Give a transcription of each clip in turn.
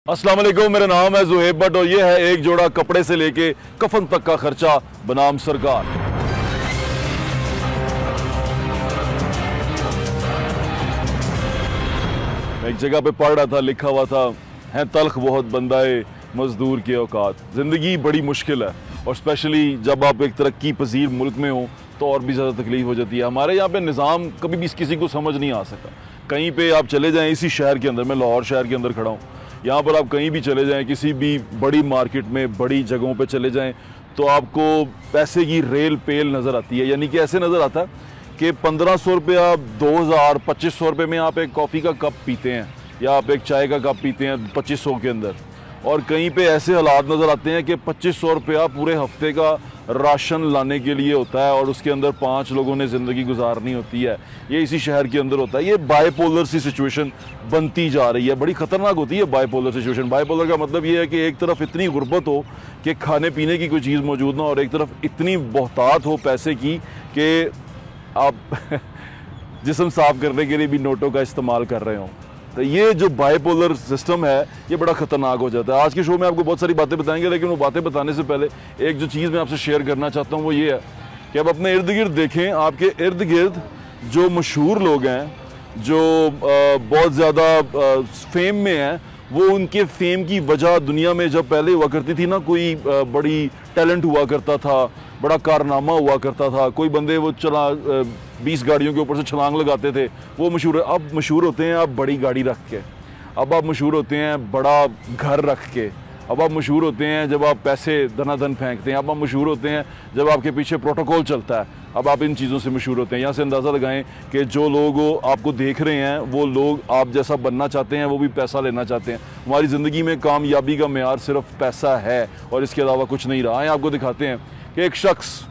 अस्सलाम वालेकुम, मेरा नाम है ज़ुहैब भट्ट और ये है एक जोड़ा कपड़े से लेके कफन तक का खर्चा बनाम सरकार। मैं एक जगह पे पढ़ रहा था, लिखा हुआ था, है तल्ख बहुत बंदाए मजदूर की औकात। ज़िंदगी बड़ी मुश्किल है और स्पेशली जब आप एक तरक्की पजीर मुल्क में हो तो और भी ज़्यादा तकलीफ हो जाती है। हमारे यहाँ पे निज़ाम कभी भी किसी को समझ नहीं आ सका। कहीं पे आप चले जाएं, इसी शहर के अंदर, मैं लाहौर शहर के अंदर खड़ा हूँ, यहाँ पर आप कहीं भी चले जाएं, किसी भी बड़ी मार्केट में, बड़ी जगहों पे चले जाएं, तो आपको पैसे की रेल पेल नज़र आती है। यानी कि ऐसे नज़र आता है कि 1500 रुपया, 2000, 2500 रुपये में आप एक कॉफ़ी का कप पीते हैं या आप एक चाय का कप पीते हैं 2500 के अंदर। और कहीं पे ऐसे हालात नज़र आते हैं कि 2500 रुपया पूरे हफ्ते का राशन लाने के लिए होता है और उसके अंदर 5 लोगों ने ज़िंदगी गुजारनी होती है। ये इसी शहर के अंदर होता है। ये बाइपोलर सी सिचुएशन बनती जा रही है, बड़ी ख़तरनाक होती है बाइपोलर सिचुएशन। बाइपोलर का मतलब ये है कि एक तरफ इतनी गुर्बत हो कि खाने पीने की कोई चीज़ मौजूद ना, और एक तरफ इतनी बहुतात हो पैसे की कि आप जिस्म साफ करने के लिए भी नोटों का इस्तेमाल कर रहे हो। तो ये जो बाइपोलर सिस्टम है ये बड़ा ख़तरनाक हो जाता है। आज के शो में आपको बहुत सारी बातें बताएंगे, लेकिन वो बातें बताने से पहले एक जो चीज़ मैं आपसे शेयर करना चाहता हूँ वो ये है कि आप अपने इर्द गिर्द देखें, आपके इर्द गिर्द जो मशहूर लोग हैं, जो बहुत ज़्यादा फेम में हैं, वो उनके फेम की वजह दुनिया में जब पहले हुआ करती थी ना, कोई बड़ी टैलेंट हुआ करता था, बड़ा कारनामा हुआ करता था, कोई बंदे वो 20 गाड़ियों के ऊपर से छलांग लगाते थे, वो मशहूर। अब मशहूर होते हैं आप बड़ी गाड़ी रख के, अब आप मशहूर होते हैं बड़ा घर रख के, अब आप मशहूर होते हैं जब आप पैसे धनाधन फेंकते हैं, अब आप मशहूर होते हैं जब आपके पीछे प्रोटोकॉल चलता है। अब आप इन चीज़ों से मशहूर होते हैं। यहाँ से अंदाज़ा लगाएं कि जो लोग आपको देख रहे हैं वो लोग आप जैसा बनना चाहते हैं, वो भी पैसा लेना चाहते हैं। हमारी ज़िंदगी में कामयाबी का मेयार सिर्फ पैसा है और इसके अलावा कुछ नहीं रहा है। आपको दिखाते हैं कि एक शख्स,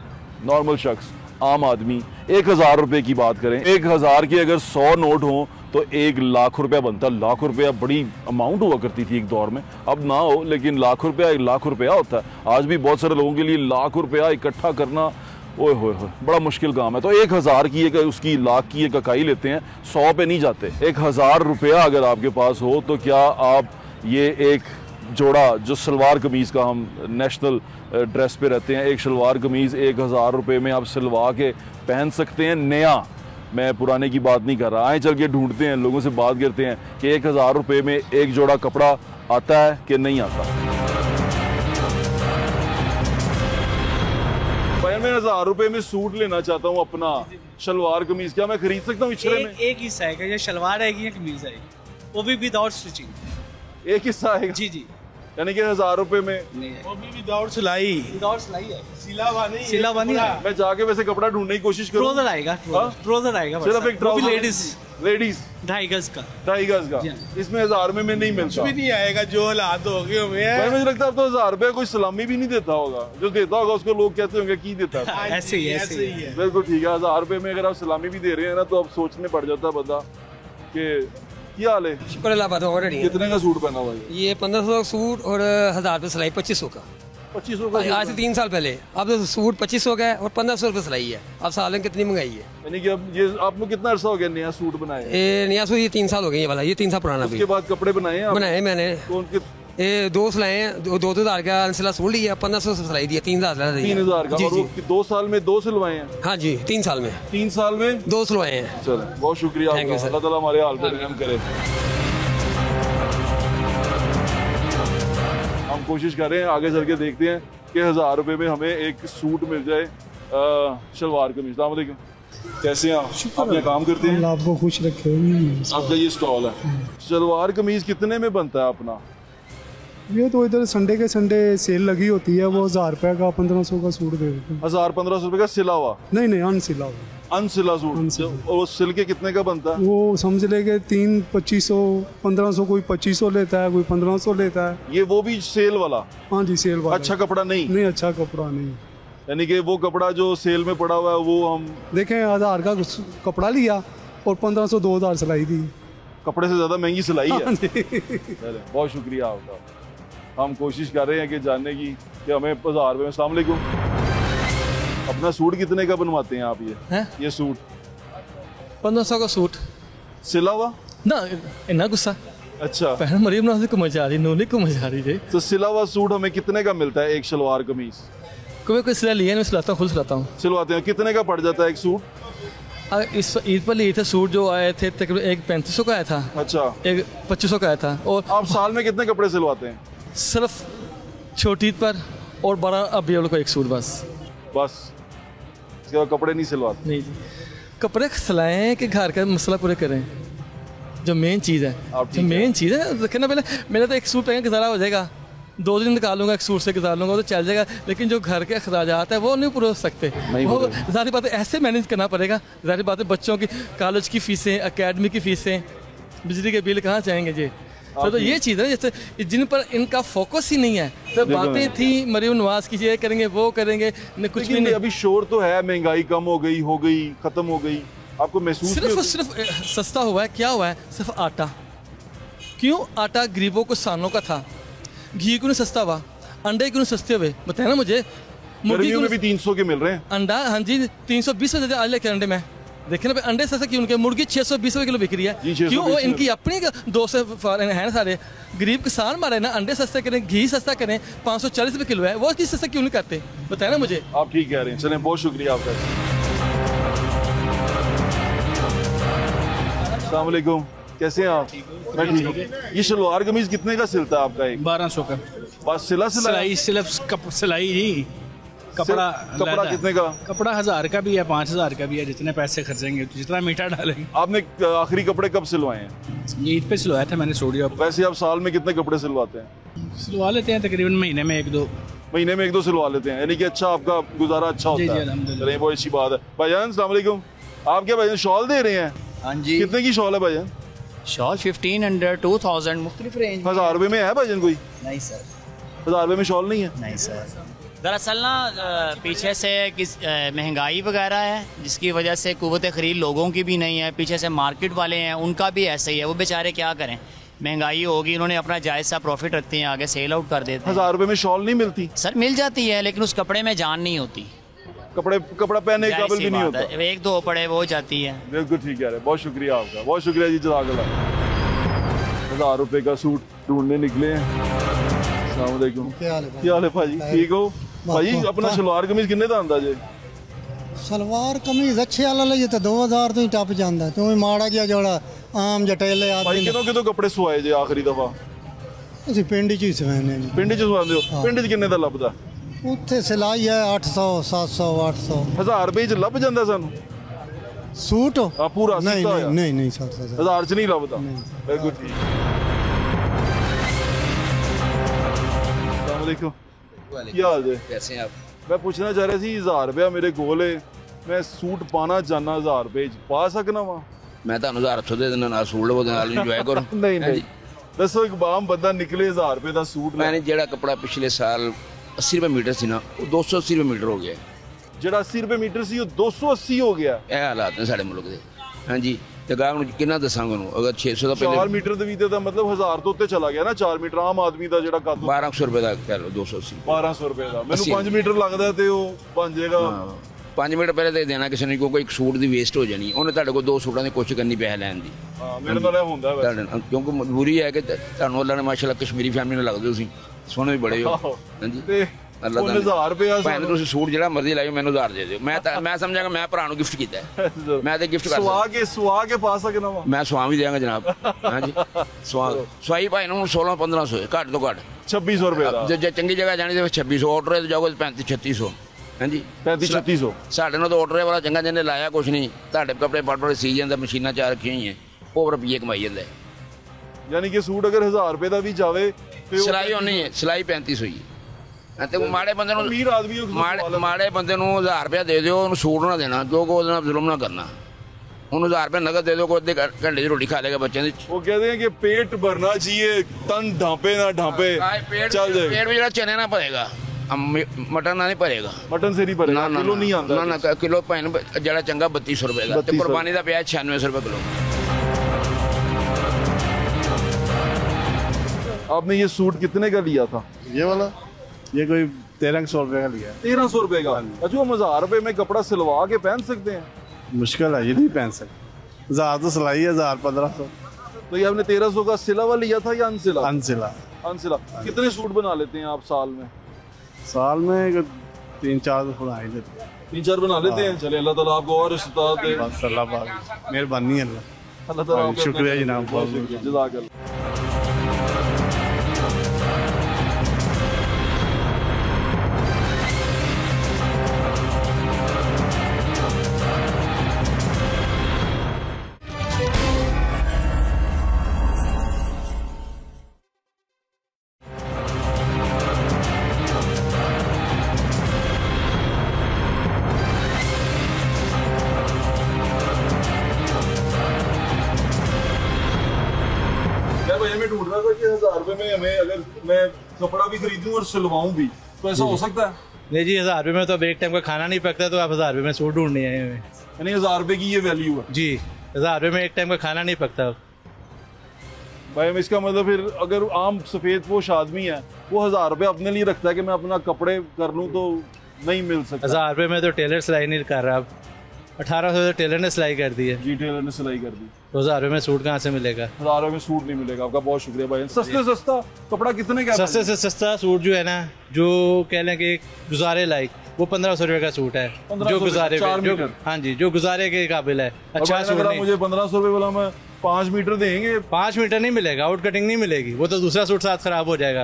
नॉर्मल शख्स, आम आदमी 1000 रुपये की बात करें, 1000 के अगर 100 नोट हों तो 1 लाख रुपया बनता। लाख रुपया बड़ी अमाउंट हुआ करती थी एक दौर में, अब ना हो, लेकिन लाख रुपया 1 लाख रुपया होता है। आज भी बहुत सारे लोगों के लिए लाख रुपया इकट्ठा करना ओए होए होए बड़ा मुश्किल काम है। तो 1000 की एक, उसकी लाख की एक इकाई लेते हैं, 100 पे नहीं जाते। 1000 रुपया अगर आपके पास हो तो क्या आप ये एक जोड़ा, जो सलवार कमीज़ का हम नेशनल ड्रेस पे रहते हैं, एक सलवार कमीज़ 1000 रुपये में आप सिलवा के पहन सकते हैं नया? मैं पुराने की बात नहीं कर रहा। आए चल के ढूंढते हैं, लोगों से बात करते हैं कि 1000 रुपये में एक जोड़ा कपड़ा आता है कि नहीं आता। भाई मैं 1000 रुपये में सूट लेना चाहता हूँ अपना, सलवार कमीज, क्या मैं खरीद सकता हूँ इचरे में? एक हिस्सा है, या सलवार आएगी या कमीज आएगी, वो भी विदाउट स्टिचिंग। एक हिस्सा आएगा? जी जी। यानी कि 1000 रुपये में नहीं है, वो भी विदाउट सिलाई। विदाउट सिलाई है, सिलावा नहीं, सिलावा नहीं है। मैं जाके वैसे कपड़ा ढूंढने की कोशिश करूँ। ट्राउजर आएगा, ट्राउजर आएगा सिर्फ एक ट्राउजर, लेडीज 2.5 गज का, 2.5 गज का। इसमें 1000 में नहीं मिलता, कुछ भी नहीं आएगा। जो हालात हो गए हुए मुझे लगता है अब तो 1000 रुपये कोई सलामी भी नहीं देता होगा। जो देता होगा उसको लोग कहते होंगे की देता है। ऐसे ही है। बिल्कुल ठीक है। 1000 रुपये में अगर आप सलामी भी दे रहे हैं ना, तो अब सोचने पड़ जाता है बंदा कि क्या हाल है। शुक्र अल्लाह का। कितने का सूट पहना हुआ है? ये 1500 का सूट और 1000 रुपये सिलाई, 2500 का। 2500 का? आज से 3 साल पहले। अब तो सूट 2500 का है और 1500 रुपये सिलाई है। अब साल में कितनी महंगाई है। यानी कि अब ये आपको कितना अर्सा हो गया नया सूट बनाए? ये नया सूट ये 3 साल हो गए, ये वाला, ये 3 साल पुराना। उसके बाद कपड़े बनाए हैं बनाए मैंने, ये 2 सिलाए हैं, 2,000 का सिला सूट लिया, 1500 सिलाई दिया, 3000 का। 3000 का? और 2 साल में 2 सिलवाए हैं? हाँ जी, 3 साल में। 3 साल में 2 सिलवाए हैं। चलो बहुत शुक्रिया आपका, अल्लाह ताला हमारे हाल पे रहम करे। हम कोशिश कर रहे हैं, आगे चल के देखते हैं कि 1000 रुपये में हमें एक सूट मिल जाए, शलवार कमीज। अस्सलाम वालेकुम, कैसे हैं आप? अपना काम करते हैं? आपको खुश रखे। आपका ये स्टॉल है। शलवार कमीज कितने में बनता है अपना? ये तो इधर संडे के संडे सेल लगी होती है, वो 1000 रुपये का 1500 का सूट दे देते हैं। 1000-1500 रुपये का सिला हुआ? नहीं नहीं, अनसिला हुआ। अनसिला सूट। और वो सिल के कितने का बनता है? वो समझ लेके 2500, 1500, कोई 2500 लेता है, कोई 1500 लेता है। ये वो भी सेल वाला? हाँ जी, सेल वाला। अच्छा कपड़ा नहीं? नहीं, अच्छा कपड़ा नहीं। यानी कि वो कपड़ा जो सेल में पड़ा हुआ है वो हम देखें, 1000 का कपड़ा लिया और 1500 2000 सिलाई दी। कपड़े से ज्यादा महंगी सिलाई है। चले, बहुत शुक्रिया आपका। हम कोशिश कर रहे हैं कि जानने की कि हमें 1000 रुपये में। अस्सलाम वालेकुम, अपना सूट कितने का बनवाते हैं आप? ये सूट 1500 का सूट सिला हुआ ना, इतना गुस्सा अच्छा, पहन मरीम नाज को मजारी नूनी को मजारी थे। तो सिला हुआ सूट हमें कितने का मिलता है, एक शलवार कमीज? कभी कोई सिला लिया, मैं सिलाता हूँ, खुद सिलाता हूँ। सिलवाते हैं, कितने का पड़ जाता है एक सूट? इस ईद पर लिए थे सूट जो आए थे, तकरीबन एक 3500 का आया था, अच्छा, एक 2500 का आया था। और आप साल में कितने कपड़े सिलवाते हैं? सिर्फ छोटी ईद पर और बड़ा अब ये को एक सूट बस। इसके बाद कपड़े नहीं सिलवाते? नहीं जी, कपड़े सिलाएं कि घर का मसला पूरे करें, जो मेन चीज़ है। आप जो मेन चीज़ है रखे ना, पहले मेरा तो एक सूट पहन गुजारा हो जाएगा, 2 दिन निकालूंगा एक सूट से गुजार लूंगा तो चल जाएगा, लेकिन जो घर के अखराजात है वो नहीं पूरे हो सकते। वो ज़ाहिर बात है ऐसे मैनेज करना पड़ेगा। ज़ाहिर बात है बच्चों की कॉलेज की फ़ीसें, एकेडमी की फ़ीसें, बिजली के बिल कहाँ जाएंगे जी। तो ये चीज़ है जैसे जिन पर इनका फोकस ही नहीं है। सब बातें थी मरीम नवाज की, ये करेंगे वो करेंगे, कुछ भी नहीं। अभी शोर तो है, महंगाई कम हो गई, खत्म हो गई, आपको महसूस सिर्फ सस्ता हुआ है, क्या हुआ है? सिर्फ आटा। क्यों आटा गरीबों को किसानों का था, घी क्यों नहीं सस्ता हुआ, अंडे क्यों नहीं सस्ते हुए, बताए ना मुझे। मुर्गी में भी 300 के मिल रहे हैं अंडा। हाँ जी, 320 रुपये आज लेके अंडे में देखे ना, अंडे सस्ते क्यों? उनके मुर्गी 620 रुपये किलो बिक रही है, क्यों? वो इनकी अपनी 2 से है ना, सारे गरीब किसान मारे ना, अंडे सस्ते करें, घी सस्ता करें, 540 रुपये किलो है, वो चीज़ सस्ता क्यों नहीं करते, बताए ना मुझे। आप ठीक कह रहे हैं, चलें, बहुत शुक्रिया आपका। अस्सलाम वालेकुम, कैसे हैं आप? मैं ठीक हूँ। ये शलवार कमीज कितने का सिलता है आपका? एक 1200 का। बस सिलाई सिलाई जी। कपड़ा कितने का? कपड़ा 1000 का भी है, 5000 का भी है, जितने पैसे खर्चेंगे, जितना मीठा डालेंगे। आपने आखिरी कपड़े कब सिलवाए हैं? ईद पे सिलवाया था मैंने स्टूडियो। वैसे आप साल में कितने कपड़े सिलवाते हैं? सिलवा लेते हैं तकरीबन महीने में 1-2। महीने में 1-2 सिलवा लेते हैं, यानी कि अच्छा आपका गुजारा अच्छा होता है। चलिए, बहुत अच्छी बात है। भाईजान अस्सलाम वालेकुम, आप क्या भाईजान शॉल दे रहे हैं? हाँ जी। कितने की शॉल है भाईजान? शॉल 1500, 2000 मुख्तलिफ रेंज। 1000 रुपए में है भाईजान कोई? नहीं सर, 1000 रुपए में शॉल नहीं है? नहीं सर। दरअसल ना पीछे से महंगाई वगैरह है, जिसकी वजह से कुव्वत खरीद लोगों की भी नहीं है, पीछे से मार्केट वाले हैं उनका भी ऐसा ही है, वो बेचारे क्या करें, महंगाई होगी, इन्होंने अपना जायज़ सा प्रॉफिट रखते हैं, आगे सेल आउट कर देते हैं। 1000 रुपए में शॉल नहीं मिलती? सर मिल जाती है, लेकिन उस कपड़े में जान नहीं होती, कपड़ा पहनने के काबिल भी नहीं होता, 1-2 पड़े वो जाती है। बिल्कुल ठीक है, बहुत शुक्रिया आपका, बहुत शुक्रिया जी, जज़ाकल्लाह। 1000 रुपए का सूट ढूंढने निकले हैं। अस्सलाम वालेकुम, क्या हाल है भाजी? ठीक हो भाजी? अपना शलवार कमीज किन्ने दा आंदा जे? सलवार कमीज अच्छे वाला लइए तो 2000 तो ही टप जांदा, तू माड़ा जिहा जोड़ा आम जटेले भाई आदमी। कितों कपड़े सवाए जे आखिरी दफा? ਅਸੀਂ ਪਿੰਡ 'ਚ ਹੀ ਸਵਾਨੇ ਨੇ। ਪਿੰਡ 'ਚ ਸਵਾਉਂਦੇ ਹੋ? ਪਿੰਡ 'ਚ ਕਿੰਨੇ ਦਾ ਲੱਭਦਾ? ਉੱਥੇ ਸਿਲਾਈ ਹੈ 800 700 800। 1000 ਰੁਪਏ 'ਚ ਲੱਭ ਜਾਂਦਾ ਸਾਨੂੰ ਸੂਟ? ਆ ਪੂਰਾ ਨਹੀਂ ਸੀਤਾ ਹੋਇਆ? ਨਹੀਂ ਨਹੀਂ 700। 1000 'ਚ ਨਹੀਂ ਲੱਭਦਾ? ਬਿਲਕੁਲ ਠੀਕ। अस्सलाम वालेकुम, क्या हाल है? कैसे हैं आप? मैं पूछना चाह रहा सी 1000 रुपया मेरे कोल है, मैं सूट पाना चाहना 1000 रुपए पा सकना वा? मैं तो 1800 दे देना, नाल सूट लवो ते नाल इंजॉय करो। नहीं नहीं, दसो एक बाम बंदा निकले 1000 रुपए का सूट मैंने जेड़ा कपड़ा पिछले साल 80 रुपए मीटर सी ना, वो 280 रुपए मीटर हो गया। जेड़ा 80 रुपए मीटर सी वो 280 हो गया। ਇਹ ਹਾਲਾਤ ਨੇ ਸਾਡੇ ਮੁਲਕ ਦੇ। ਹਾਂਜੀ, ਤੇ ਗਾਹਕ ਨੂੰ ਕਿੰਨਾ ਦੱਸਾਂਗਾ ਉਹਨੂੰ, ਅਗਰ 600 ਦਾ 4 मीटर ਦੇ ਵੀ ਤੇ ਦਾ ਮਤਲਬ 1000 ਤੋਂ ਉੱਤੇ ਚਲਾ ਗਿਆ ਨਾ। 4 मीटर ਆਮ ਆਦਮੀ ਦਾ ਜਿਹੜਾ ਕੱਦ 1200 ਰੁਪਏ ਦਾ ਕਹਿ ਲਓ, 280 1200 ਰੁਪਏ ਦਾ। ਮੈਨੂੰ 5 80 मीटर ਲੱਗਦਾ ਤੇ ਉਹ ਬਣ ਜਾਏਗਾ। 5 ਮਿੰਟ ਪਹਿਲੇ ਤੇ ਦੇਣਾ ਕਿਸੇ ਨੂੰ, ਕਿਉਂਕਿ ਇੱਕ ਸੂਟ ਦੀ ਵੇਸਟ ਹੋ ਜਾਣੀ, ਉਹਨੇ ਤੁਹਾਡੇ ਕੋਲ 2 ਸੂਟਾਂ ਦੀ ਕੋਸ਼ਿਸ਼ ਕਰਨੀ ਪੈਸੇ ਲੈਣ ਦੀ। ਹਾਂ, ਮੇਰੇ ਨਾਲ ਇਹ ਹੁੰਦਾ ਵੈਸੇ, ਕਿਉਂਕਿ ਮਜਬੂਰੀ ਹੈ ਕਿ ਤੁਹਾਨੂੰ ਅੱਲਾ ਨੇ ਮਾਸ਼ਾਅੱਲਾ ਕਸ਼ਮੀਰੀ ਫੈਮਿਲੀ ਨਾਲ ਲੱਗਦੇ, ਤੁਸੀਂ ਸੋਹਣੇ ਵੀ ਬੜੇ ਹੋ। ਹਾਂਜੀ, ਤੇ ਅੱਲਾ ਦਾ 1000 ਰੁਪਏ ਭਾਵੇਂ ਤੁਸੀਂ ਸੂਟ ਜਿਹੜਾ ਮਰਜ਼ੀ ਲਾਇਓ, ਮੈਨੂੰ 1000 ਦੇ ਦਿਓ। ਮੈਂ ਸਮਝਾਂਗਾ ਮੈਂ ਭਰਾ ਨੂੰ ਗਿਫਟ ਕੀਤਾ ਹੈ, ਮੈਂ ਤੇ ਗਿਫਟ ਕਰ ਸਵਾ ਕੇ ਪਾ ਸਕਣਾ ਵਾ। ਮੈਂ ਸਵਾ ਵੀ ਦਿਆਂਗਾ ਜਨਾਬ। ਹਾਂਜੀ, ਸਵਾਈ ਭਾਈ ਨੂੰ 16-1500 ਘੱਟ ਤੋਂ ਘੱਟ 2600 ਰੁਪਏ ਦਾ। ਜੇ ਚੰਗੀ ਜਗ੍ਹਾ ਜਾਣੀ ਤੇ 2600, ਆਰਡਰ ਤੇ ਜਾਓਗੇ 3500-3600। ਹਾਂਜੀ, 3500-3600। ਸਾਡੇ ਨਾਲ ਤਾਂ ਆਰਡਰ ਵਾਲਾ ਚੰਗਾ, ਜਿਹਨੇ ਲਾਇਆ ਕੁਛ ਨਹੀਂ, ਤੁਹਾਡੇ ਕੱਪੜੇ ਪੜ ਸੀ ਜਾਂਦਾ, ਮਸ਼ੀਨਾਂ ਚਾਰ ਰੱਖੀਆਂ ਹੋਈਆਂ, ਉਹ ਰੁਪਈਏ ਕਮਾਈ ਜਾਂਦਾ। ਯਾਨੀ ਕਿ ਸੂਟ ਅਗਰ 1000 ਰੁਪਏ ਦਾ ਵੀ ਜਾਵੇ ਤੇ ਸਿਲਾਈ ਹੋਣੀ ਹੈ, ਸਿਲਾਈ 3500 ਹੀ ਹੈ। ਤੇ ਮਾੜੇ ਬੰਦੇ ਨੂੰ, ਅਮੀਰ ਆਦਮੀ ਮਾੜੇ ਬੰਦੇ ਨੂੰ 1000 ਰੁਪਇਆ ਦੇ ਦਿਓ, ਉਹਨੂੰ ਸੂਟ ਨਾ ਦੇਣਾ, ਜੋ ਕੋ ਉਹਦੇ ਨਾਲ ਜ਼ੁਲਮ ਨਾ ਕਰਨਾ। ਉਹਨੂੰ 1000 ਰੁਪਏ ਨਗਦ ਦੇ ਦਿਓ, ਕੋਈ ਅੱਧੇ ਘੰਟੇ ਦੀ ਰੋਟੀ ਖਾ ਲੇਗਾ ਬੱਚਿਆਂ ਦੀ। ਉਹ ਕਹਿੰਦੇ ਆ ਕਿ पेट भरना चाहिए, तन ढांपे ना ढांपे, चल जाएगा। पेट भी जरा चने ना भरेगा, मटन ना नहीं भरेगा, मटन से नहीं भरेगा, किलो नहीं आता ना किलो भैन जरा चंगा 3200 रुपए का, ते कुर्बानी का पिया 9600 रुपए किलो। आपने ये सूट कितने का लिया था? ये वाला ये कोई 1300 रुपए का लिया है। 1300 रुपए का? अच्छा, हम 1000 रुपए में कपड़ा सिलवा के पहन सकते हैं? मुश्किल है, ये नहीं पहन सकते। 1000 तो सिलाई है, 1000 1500। तो ये आपने 1300 का सिला हुआ लिया था या अनसिला? अनसिला। अनसिला। कितने सूट बना लेते हैं आप साल में? साल में 3-4 बना ही लेते हैं। 3-4 बना लेते हैं। चले अल्लाह ताला आपको और इस्ताद दे। बस अल्लाह पाक मेहरबानी है अल्लाह ताला आपको शुक्रिया जनाब, बहुत शुक्रिया, जज़ाकल्लाह। भैया मैं ढूंढ रहा था कि 1000 रुपए में हमें अगर मैं कपड़ा भी खरीदूं और सिलवाऊं भी तो ऐसा हो सकता है? नहीं जी, 1000 रुपये में तो अब एक टाइम का खाना नहीं पकता, तो आप 1000 रुपये में सूट ढूंढने आए हुए। यानी 1000 रुपए की ये वैल्यू है जी, 1000 रुपये में एक टाइम का खाना नहीं पकता। भाई इसका मतलब फिर अगर आम सफेद पोश आदमी है वो 1000 रुपए अपने लिए रखता है कि मैं अपना कपड़े कर लूं तो नहीं मिल सकता। 1000 रुपये में तो टेलर सिलाई नहीं कर रहा, अब 1800 तो टेलर ने सिलाई कर दी है। जी, टेलर ने सिलाई कर दी। तो 1000 रुपये में सूट कहाँ से मिलेगा? 1000 रुपए में सूट नहीं मिलेगा। आपका बहुत शुक्रिया भाई। सस्ते सस्ता कपड़ा कितने का? सस्ते से सस्ता सूट जो है ना, जो कह लें कि गुजारे लायक, वो 1500 रुपये का सूट है। जो गुजारे, हाँ जी, जो गुजारे के काबिल है। अच्छा सूट नहीं। मुझे 1500 रुपए वाला मैं 5 मीटर देंगे? 5 मीटर नहीं मिलेगा, आउट कटिंग नहीं मिलेगी, वो तो दूसरा सूट साथ खराब हो जाएगा।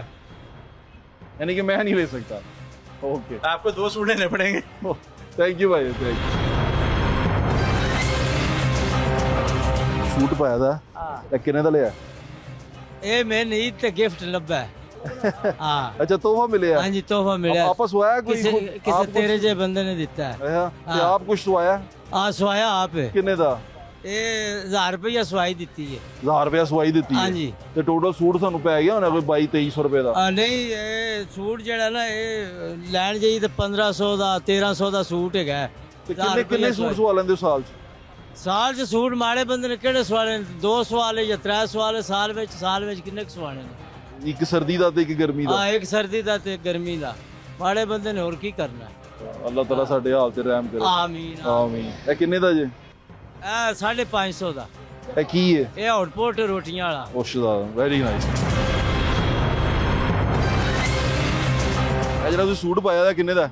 यानी कि मैं नहीं ले सकता। ओके, आपको 2 सूट लेने पड़ेंगे। थैंक यू भाई, थैंक यू। सूट पाया था किन्ने दा लिया? ए मैं नहीं तो गिफ्ट लब्बा है। हाँ। अच्छा, तोहफा मिले? हाँ जी, तोहफा मिला। आपस हुआ है कोई? किसी तेरे जे बंदे ने दिता है। आप कुछ सुवाया? हाँ, सुवाया। आप किन्ने दा? 1000 रुपया सवाई दी है। 1000 रुपया सवाई दी? हाँ जी। तो टोटल सूट सानू पै गया होना कोई 2200-2300 रुपए दा? नहीं, सूट जेड़ा ना लैन जाइए तो 1500 दा 1300 दा सूट है। किन्ने सूट सवा लेंदे साल च? साल च सूट माड़े बंदे ने केड़े सवाले? 2 सवाले या 3 सवाले साल विच किन्ने सवाले ने? एक सर्दी दा ते एक गर्मी दा? हाँ, एक सर्दी दा ते गर्मी दा। माड़े बंदे ने और की करना है। अल्लाह ताला साडे हाल ते रहम करे। आमीन आमीन। ए किन्ने दा जे? 550 दा। ए की है? ए हॉटपॉट रोटियां वाला। ओशदा, वेरी नाइस। ए जरा तू सूट पाया दा किन्ने दा?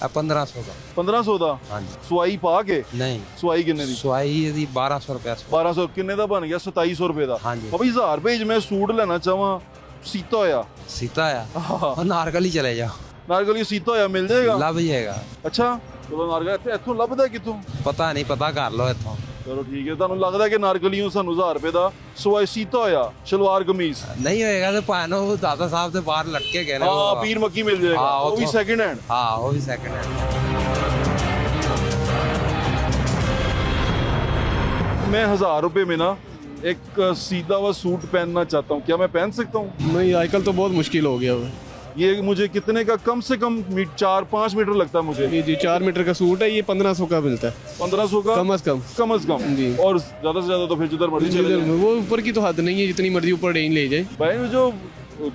1500 का। 1500 ਦਾ? ਹਾਂਜੀ। ਸਵਾਈ ਪਾ ਕੇ? ਨਹੀਂ, ਸਵਾਈ ਕਿੰਨੇ ਦੀ? ਸਵਾਈ ਇਹਦੀ 1200 ਰੁਪਏ। 1200 ਕਿੰਨੇ ਦਾ ਬਣ ਗਿਆ? 2700 ਰੁਪਏ ਦਾ। ਹਾਂਜੀ। ਬਾਬਾ 1000 ਰੁਪਏ ਚ ਮੈਂ ਸੂਟ ਲੈਣਾ ਚਾਹਾਂ ਸੀਤਾ ਹੋਇਆ? ਸੀਤਾ ਆ? ਉਹ ਨਾਰਗਲੀ ਚਲੇ ਜਾ। ਨਾਰਗਲੀ ਸੀਤਾ ਹੋਇਆ ਮਿਲ ਜਾਏਗਾ? ਲੱਭ ਜਾਏਗਾ। ਅੱਛਾ, ਚਲੋ ਨਾਰਗਲ ਇੱਥੋਂ ਲੱਭਦਾ ਕਿੱਥੋਂ? ਪਤਾ ਨਹੀਂ, ਪਤਾ ਕਰ ਲਓ ਇੱਥੋਂ। ਚਲੋ ਠੀਕ ਹੈ। ਤੁਹਾਨੂੰ ਲੱਗਦਾ ਕਿ ਨਾਰਗਲੀਓਂ ਸਾਨੂੰ 1000 ਰੁਪਏ ਦਾ ਸਵਾਈ ਸੀਤਾ ਹੋਇਆ ਸ਼ਲਵਾਰ ਕਮੀਜ਼ ਨਹੀਂ ਹੋਏਗਾ ਤੇ ਭਾਨੋ ਦਾਦਾ ਸਾਹਿਬ ਦੇ ਬਾਹਰ ਲਟਕੇ ਗਏ ਨੇ। ਹਾਂ, ਪੀਰ ਮੱਕੀ ਮਿਲ ਜਾਏਗਾ। ਉਹ ਵੀ ਸੈਕਿੰਡ ਹੈਂਡ? ਹਾਂ, ਉਹ ਵੀ ਸੈਕਿੰਡ ਹੈਂਡ। मैं 1000 रुपए में ना एक सीधा हुआ सूट पहनना चाहता हूँ, क्या मैं पहन सकता हूँ? नहीं, आजकल तो बहुत मुश्किल हो गया है। ये मुझे कितने का? कम से कम 4-5 मीटर लगता है मुझे। जी, 4 मीटर का सूट है, ये 1500 का मिलता है। 1500 का? कम से कम जी। और ज्यादा से ज्यादा तो फिर जिधर मर्जी चले जाए। वो ऊपर की तो हद नहीं है, जितनी मर्जी ऊपर रेंज ले जाए। भाई जो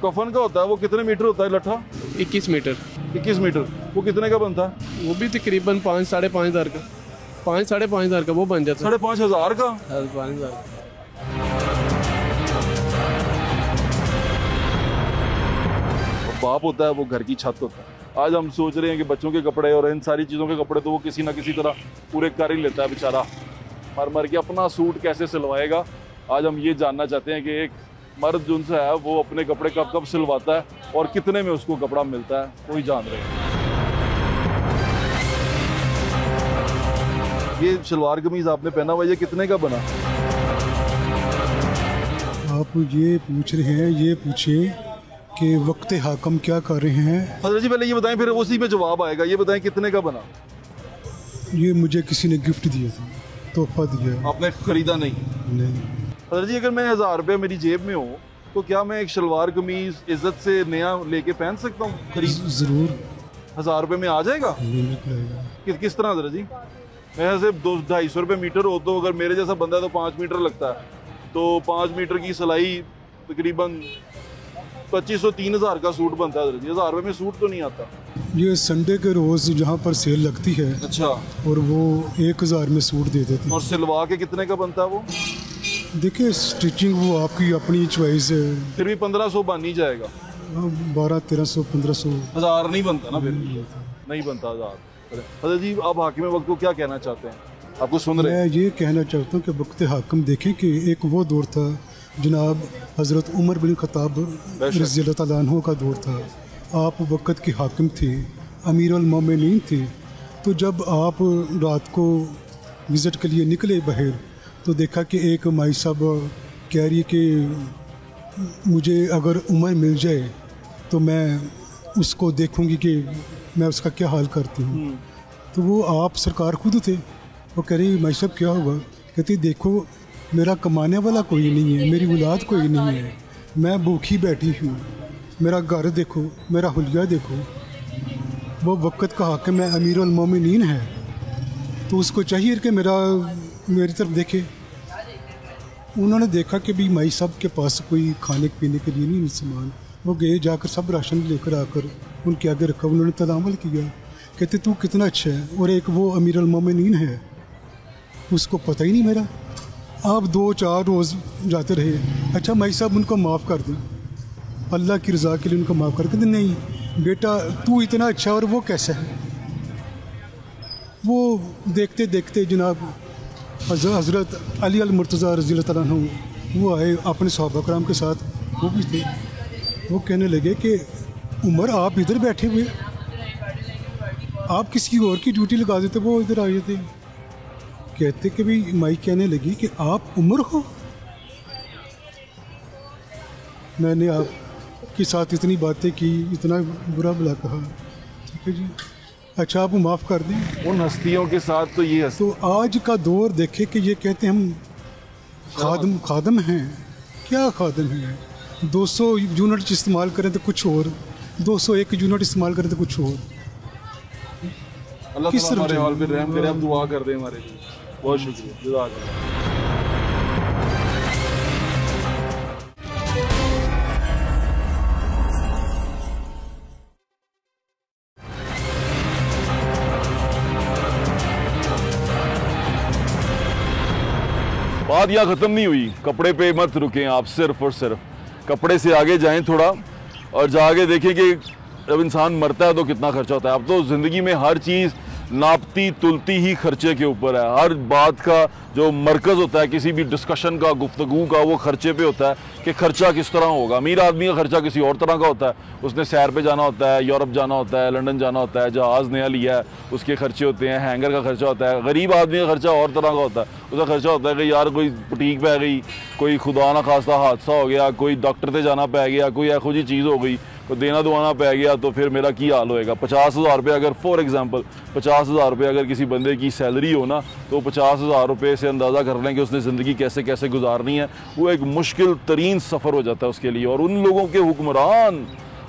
कफन का होता है वो कितने मीटर होता है लट्ठा? 21 मीटर। 21 मीटर। वो कितने का बनता है? वो भी तकरीबन 5-5.5 का, 5-5.5 का वो बन जाता है। 5,500 का? 5,500। बाप होता है वो घर की छत होता है। आज हम सोच रहे हैं कि बच्चों के कपड़े और इन सारी चीज़ों के कपड़े तो वो किसी ना किसी तरह पूरे कर ही लेता है बेचारा, मर मर के अपना सूट कैसे सिलवाएगा। आज हम ये जानना चाहते हैं कि एक मर्द जो है वो अपने कपड़े कब कब सिलवाता है और कितने में उसको कपड़ा मिलता है, कोई जान रहे हैं। ये शलवार कमीज आपने पहना हुआ, ये कितने का बना? आप ये पूछ रहे हैं, ये पूछे कि वक्त हाकम क्या कर रहे हैं। हजरत जी पहले ये बताएं, फिर उसी में जवाब आएगा। ये बताएं कितने का बना? ये मुझे किसी ने गिफ्ट दिया था, तोहफा दिया। आपने खरीदा नहीं? नहीं। हजरत जी अगर मैं 1000 रुपये मेरी जेब में हो तो क्या मैं एक शलवार कमीज इज्जत से नया लेके पहन सकता हूँ? खरीद? जरूर। 1000 रुपये में आ जाएगा? किस तरह हजरत जी? मैं ऐसे 200-250 रुपये मीटर हो तो अगर मेरे जैसा बंदा है तो 5 मीटर लगता है, तो 5 मीटर की सिलाई तकरीबन 2500-3000 का सूट बनता है। 1000 रुपये में सूट तो नहीं आता। ये संडे के रोज जहाँ पर सेल लगती है, अच्छा, और वो 1000 में सूट दे देते हैं। और सिलवा के कितने का बनता है वो? देखिए स्टिचिंग वो आपकी अपनी चॉइस है। फिर भी 1500 बन नहीं जाएगा। 1200, 1300, 1000 नहीं बनता ना, फिर नहीं बनता 1000। हजरत जी, आप हाकिम वक्त को क्या कहना चाहते हैं? आपको सुन रहे हैं। मैं ये कहना चाहता हूँ कि वक्त हाकिम देखें कि एक वो दौर था जनाब हज़रत उमर बिन खत्ताब रज़ी अल्लाह तआला अन्हु का दौर था। आप वक्त के हाकिम थे, अमीर अल मोमिनीन थे। तो जब आप रात को विज़िट के लिए निकले बाहर, तो देखा कि एक माई साहब कह रही है कि मुझे अगर उमर मिल जाए तो मैं उसको देखूंगी कि मैं उसका क्या हाल करती हूँ। तो वो आप सरकार खुद थे। वो कह रही माई साहब क्या हुआ? कहती देखो मेरा कमाने वाला कोई नहीं है, मेरी औलाद कोई नहीं है, मैं भूखी बैठी हूँ, मेरा घर देखो, मेरा हुलिया देखो। वो वक्त का हाकिम है, अमीर अल मोमिनीन है, तो उसको चाहिए कि मेरी तरफ देखे। उन्होंने देखा कि भी माई साहब के पास कोई खाने पीने के लिए नहीं सामान। वो गए, जाकर सब राशन लेकर आकर उनके आगे रखा। उन्होंने तलामल किया, कहते तू कितना अच्छा है, और एक वो अमीर अल मोमिनीन है, उसको पता ही नहीं मेरा। आप 2-4 रोज़ जाते रहे। अच्छा माई साहब उनको माफ़ कर दें, अल्लाह की रज़ा के लिए उनको माफ़ कर दें। नहीं बेटा तू इतना अच्छा और वो कैसा है। वो देखते देखते जनाब हज़रत अली अल मुर्तज़ा रज़ी अल्लाह तआला अन्हु वो आए अपने सहाबा कराम के साथ, वो भी थे। वो कहने लगे कि उमर आप इधर बैठे हुए, आप किसी और की ड्यूटी लगा देते, वो इधर आए थे। कहते कि भाई माई कहने लगी कि आप उमर हो, मैंने आपके साथ इतनी बातें की, इतना बुरा भला कहा, ठीक है जी, अच्छा आप माफ़ कर दें। उन हस्तियों के साथ तो ये तो आज का दौर देखे कि ये कहते हम खादम हैं। क्या खादम हैं? 200 यूनिट इस्तेमाल करें तो कुछ और, 201 यूनिट इस्तेमाल करें तो कुछ और। अल्लाह ताला हमारे हाल पे रहम करे, आप दुआ कर दें हमारे लिए। बहुत शुक्रिया, जज़ाकल्लाह। बात यहाँ ख़त्म नहीं हुई, कपड़े पे मत रुकें आप, सिर्फ और सिर्फ कपड़े से आगे जाएं थोड़ा और जाके देखें कि जब इंसान मरता है तो कितना खर्चा होता है। अब तो ज़िंदगी में हर चीज़ नापती तुलती ही खर्चे के ऊपर है। हर बात का जो मरकज़ होता है किसी भी डिस्कशन का, गुफ्तगू का, वो खर्चे पे होता है कि खर्चा किस तरह होगा। अमीर आदमी का खर्चा किसी और तरह का होता है, उसने सैर पे जाना होता है, यूरोप जाना होता है, लंदन जाना होता है, जहाज़ नया लिया है उसके खर्चे होते हैं, हैंगर का खर्चा होता है। गरीब आदमी का खर्चा और तरह का होता है, उसका खर्चा होता है कि यार कोई बुटीक पे आ गई, कोई खुदा ना खास्ता हादसा हो गया, कोई डॉक्टर पे जाना पै गया, कोई ऐसी जी चीज़ हो गई, तो देना दुआना पै गया, तो फिर मेरा की हाल होएगा। 50,000 रुपये अगर फॉर एग्जांपल 50,000 रुपये अगर किसी बंदे की सैलरी हो ना, तो 50,000 रुपये से अंदाज़ा कर लें कि उसने ज़िंदगी कैसे कैसे गुजारनी है। वो एक मुश्किल तरीन सफ़र हो जाता है उसके लिए। और उन लोगों के हुक्मरान,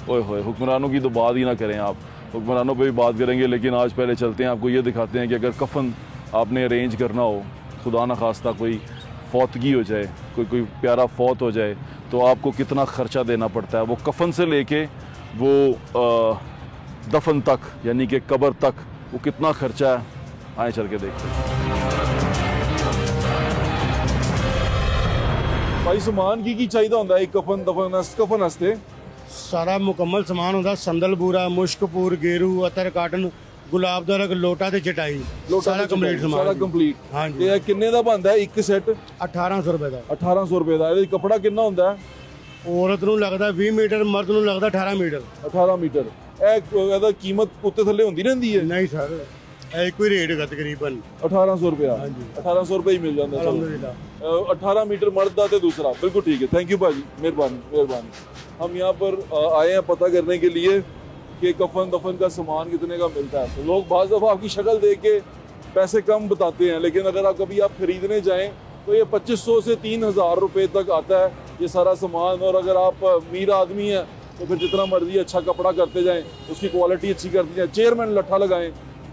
ओए होए, हुक्मरानों की तो बात ही ना करें आप, हुक्मरानों पर भी बात करेंगे, लेकिन आज पहले चलते हैं, आपको ये दिखाते हैं कि अगर कफ़न आपने अरेंज करना हो, खुदा न खास्ता कोई फौतगी हो जाए, कोई प्यारा फौत हो जाए, तो आपको कितना ख़र्चा देना पड़ता है। वो कफ़न से लेके वो दफन तक, यानी कि कब्र तक, वो कितना ख़र्चा है, आए चल के देखते हैं। भाई समान की चाहिए होता है? एक कफन हस्ते सारा मुकम्मल समान होता, संदल पूरा, मुश्कपूर, गेरू, अतर, काटन, गुलाब दा रंग, लोटा ते चटाई, सारा कंप्लीट समान, सारा कंप्लीट। हाँ जी। ये किन्ने दा बनदा है एक सेट? 1800 रुपए का। 1800 रुपए ਦਾ। ਇਹਦੇ ਕਪੜਾ ਕਿੰਨਾ ਹੁੰਦਾ ਹੈ? औरत ਨੂੰ ਲੱਗਦਾ 20 ਮੀਟਰ, ਮਰਦ ਨੂੰ ਲੱਗਦਾ 18 ਮੀਟਰ। 18 ਮੀਟਰ। ਇਹਦਾ ਕੀਮਤ ਉੱਤੇ ਥੱਲੇ ਹੁੰਦੀ ਰਹਿੰਦੀ ਹੈ? ਨਹੀਂ ਸਰ, ਇਹ ਕੋਈ ਰੇਟ ਹੈਗਾ ਤਕਰੀਬਨ 1800 रुपया। हाँ जी, 1800 रुपये ही मिल जाता है। अल्हम्दुलिल्लाह। 18 मीटर मर्द दा ते दूसरा, बिल्कुल ठीक है। थैंक यू भाजी, मेहरबानी मेहरबानी। हम यहाँ पर आए हैं पता करने के लिए कि कफन दफन का सामान कितने का मिलता है। तो लोग बाज़ दफ़ा आपकी शक्ल देख के पैसे कम बताते हैं, लेकिन अगर आप कभी आप खरीदने जाएं तो ये 2500 से 3000 रुपये तक आता है ये सारा सामान। और अगर आप अमीर आदमी हैं तो फिर जितना मर्जी अच्छा कपड़ा करते जाएं, उसकी क्वालिटी अच्छी करते जाएं, चेयरमैन लट्ठा लगाएं,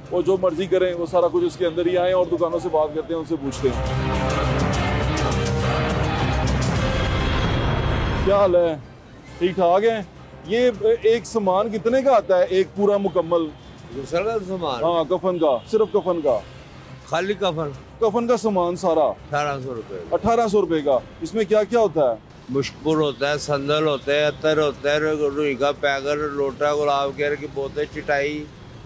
वो जो मर्जी करें, वो सारा कुछ उसके अंदर ही आएँ। और दुकानों से बात करते हैं, उनसे पूछते हैं क्या हाल है, ठीक ठाक है? ये एक सामान कितने का आता है, एक पूरा मुकम्मल सामान? हाँ, कफन का, सिर्फ कफन का खाली कफन। कफन का सामान सारा 1800 रुपए। 1800 रुपए का। इसमें क्या क्या होता है? मुश्कुर होता है, संदल होते हैं, अतर होता है, रुई का पैगर, लोटा, गुलाब के की बोतल, चिटाई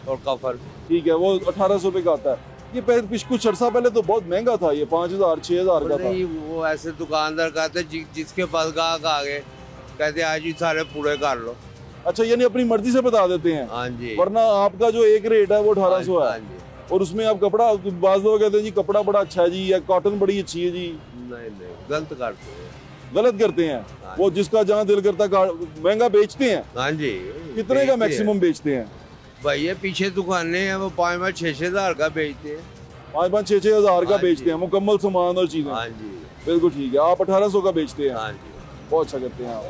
और कफन। ठीक है, वो 1800 रुपए का आता है। ये कुछ अर्सा पहले तो बहुत महंगा था, ये 5000 6000 का था। नहीं, वो ऐसे दुकानदार कहते जिसके पास गाहक आ गए कहते आज ही सारे पूरे कर लो। अच्छा, यानी अपनी मर्जी से बता देते हैं। हाँ जी। वरना आपका जो एक रेट है वो 1800 है। हाँ जी। और उसमें आप कपड़ा, बाज लोग कहते हैं जी कपड़ा बड़ा अच्छा है जी, या कॉटन बड़ी अच्छी है जी। नहीं नहीं, गलत करते हैं। गलत करते हैं। वो जिसका जहाँ दिल करता महंगा बेचते हैं। हाँ जी। कितने का मैक्सिमम बेचते हैं? भाई ये पीछे दुकानें हैं, वो 5-6 हजार का बेचते हैं। 5-6 हजार का बेचते हैं मुकम्मल सामान और चीजें। हाँ जी, बिल्कुल ठीक है। आप 1800 का बेचते हैं। हाँ जी, बहुत अच्छा करते हैं आप।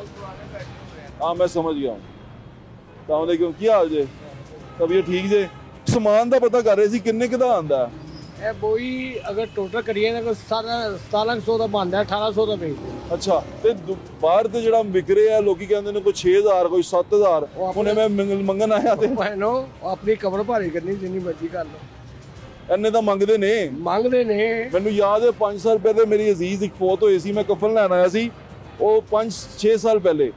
हाँ, मैं समझ गया हूँ। सलामकुम, क्या हाल जे? तबीयत ठीक जे? समान का पता कर रहे सी, किन्ने का आंदा है? बोई अगर टोटल करिए ना 1700 ਦਾ ਬਣਦਾ 1800 ਦਾ ਵੇਚਦੇ। ਅੱਛਾ, ਤੇ ਬਾਹਰ ਤੇ ਜਿਹੜਾ ਵਿਕ ਰਿਹਾ ਲੋਕੀ ਕਹਿੰਦੇ ਨੇ ਕੋਈ 6000 ਕੋਈ 7000। ਉਹਨੇ ਮੈਂ ਮੰਗਣ ਆਇਆ ਤੇ ਭੈਣੋ ਆਪਣੀ ਕਬਰ ਭਾਰੀ ਕਰਨੀ ਜਿੰਨੀ ਮਰਜ਼ੀ ਕਰ ਲਓ। ਇੰਨੇ ਤਾਂ ਮੰਗਦੇ ਨੇ। ਮੈਨੂੰ ਯਾਦ ਹੈ 5 ਸਾਲ ਪਹਿਲੇ ਮੇਰੀ ਅਜ਼ੀਜ਼ ਇੱਕ ਫੌਤ ਹੋਈ ਸੀ, ਮੈਂ ਕਫਨ ਲੈਣ ਆਇਆ ਸੀ। ਉਹ 5-6 ਸਾਲ ਪਹਿਲੇ,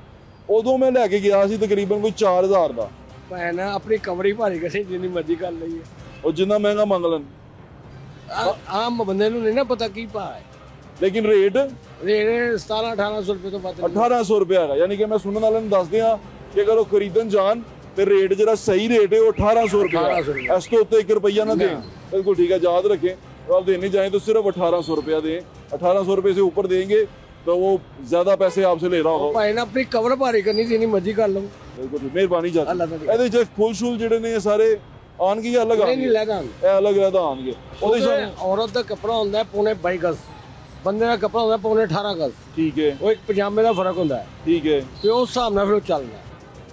ਉਦੋਂ ਮੈਂ ਲੈ ਕੇ ਗਿਆ ਸੀ ਤਕਰੀਬਨ ਕੋਈ 4000 ਦਾ। ਭੈਣ ਆਪਣੀ ਕਬਰ ਹੀ ਭਾਰੀ ਕਰਨੀ ਜਿੰਨੀ ਮਰਜ਼ੀ ਕਰ ਲਈਏ। ਉਹ ਜਿੰਨਾ ਮਹਿੰਗਾ ਮੰਗ ਲੈਣ। ਆਮ ਬੰਦੇ ਨੂੰ ਨਹੀਂ ਨਾ ਪਤਾ ਕੀ ਭਾਅ ਹੈ। ਲੇਕਿਨ ਰੇਟ 1700-1800 ਰੁਪਏ ਤੋਂ ਵੱਧ 1800 ਰੁਪਏ ਹੈਗਾ। ਯਾਨੀ ਕਿ ਮੈਂ ਸੁਣਨ ਵਾਲਿਆਂ ਨੂੰ ਦੱਸਦੇ ਹਾਂ ਕਿ ਅਗਰ ਉਹ ਖਰੀਦਣ ਜਾਣ ਤੇ ਰੇਟ ਜਿਹੜਾ ਸਹੀ ਰੇਟ ਹੈ ਉਹ 1800 ਰੁਪਏ। ਇਸ ਤੋਂ ਉੱਤੇ 1 ਰੁਪਈਆ ਨਾ ਦੇं। बिल्कुल ठीक है, याद रखें। आप देने जाएं तो सिर्फ 1800 रुपया दें। 1800 रुपये से ऊपर देंगे तो वो ज्यादा पैसे आपसे ले रहा होगा। भाई ना अपनी कवर भारी करनी जिन्नी मर्जी कर लो। बिल्कुल मेहरबानी जाती। ਇਹਦੇ ਚ ਫੁੱਲ ਸ਼ੂਲ ਜਿਹੜੇ ਨੇ ਸਾਰੇ ਆਣਗੇ ਜਾਂ ਅਲੱਗ ਆਣਗੇ? ਨਹੀਂ ਲੈਦਾ, ਇਹ ਅਲੱਗ ਲੈਦਾ ਆਣਗੇ। ਉਹਦੇ ਚ ਔਰਤ ਦਾ ਕੱਪੜਾ ਹੁੰਦਾ ਪੌਣੇ 22 ਗਜ਼, ਬੰਦੇ ਦਾ ਕੱਪੜਾ ਹੁੰਦਾ ਪੌਣੇ 18 ਗਜ਼। ਠੀਕ ਹੈ। ਉਹ ਇੱਕ ਪਜਾਮੇ ਦਾ ਫਰਕ ਹੁੰਦਾ ਹੈ। ਠੀਕ ਹੈ। ਤੇ ਉਸ ਹਿਸਾਬ ਨਾਲ ਫਿਰ ਉਹ ਚੱਲਦਾ।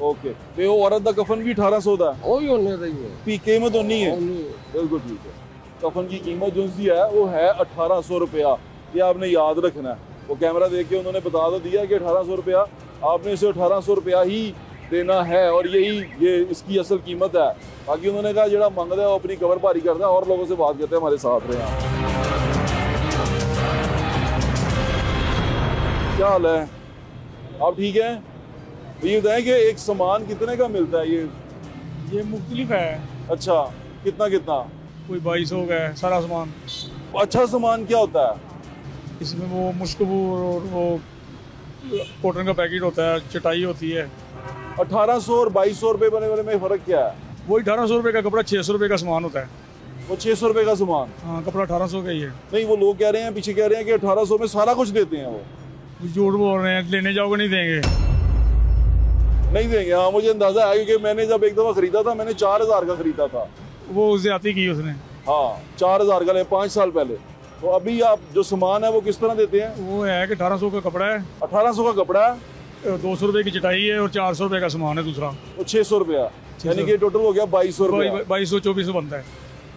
ओके, ਤੇ ਉਹ ਔਰਤ ਦਾ ਕਫਨ ਵੀ 1800 ਦਾ? ਉਹ ਵੀ ਉਹਨੇ ਦਾ ਹੀ ਹੈ। ਵੀ ਕੀਮਤ ਉਨੀ है। बिल्कुल ठीक है। कफन की कीमत जो सी है वो है 1800 रुपया। ये आपने याद रखना है। वो कैमरा देख के उन्होंने बता तो दिया कि 1800 रुपया, आपने इसे 1800 रुपया ही देना है और ये इसकी असल कीमत है। बाकी उन्होंने कहा जरा मंगता है वो अपनी कवर भारी करता है। और लोगों से बात करते हैं, हमारे साथ रहे। क्या हाल है? आप ठीक हैं? ये बताएं कि एक सामान कितने का मिलता है? ये मुख्तलिफ है। अच्छा, कितना कितना? कोई 2200 का है सारा सामान। अच्छा सामान क्या होता है? इसमें वो मुश्कबूर और वो कॉटन का पैकेट होता है, चटाई होती है। 1800 और 2200 रुपए बने वाले में फर्क क्या है? वही 1800 रुपए का कपड़ा 600 रुपए का सामान होता है। वो 600 रुपए का सामान? हाँ, कपड़ा 1800 का ही है। नहीं, वो लोग कह रहे हैं, पीछे कह रहे हैं कि 1800 में सारा कुछ देते हैं। वो झूठ बोल रहे हैं, लेने जाओगे नहीं देंगे। नहीं देंगे? हाँ, मुझे अंदाजा है क्योंकि मैंने जब एक दफा खरीदा था, मैंने 4000 का खरीदा था। वो ज्यादती की उसने। हाँ, 4000 का ले 5 साल पहले। तो अभी आप जो सामान है वो किस तरह देते हैं? वो है कि 1800 का कपड़ा है। 1800 का कपड़ा है, 200 रुपए की चटाई है और 400 रुपए का सामान है दूसरा। वो 600 रुपया, यानी कि टोटल हो गया 2200 रुपया। 2200-2400 बनता है।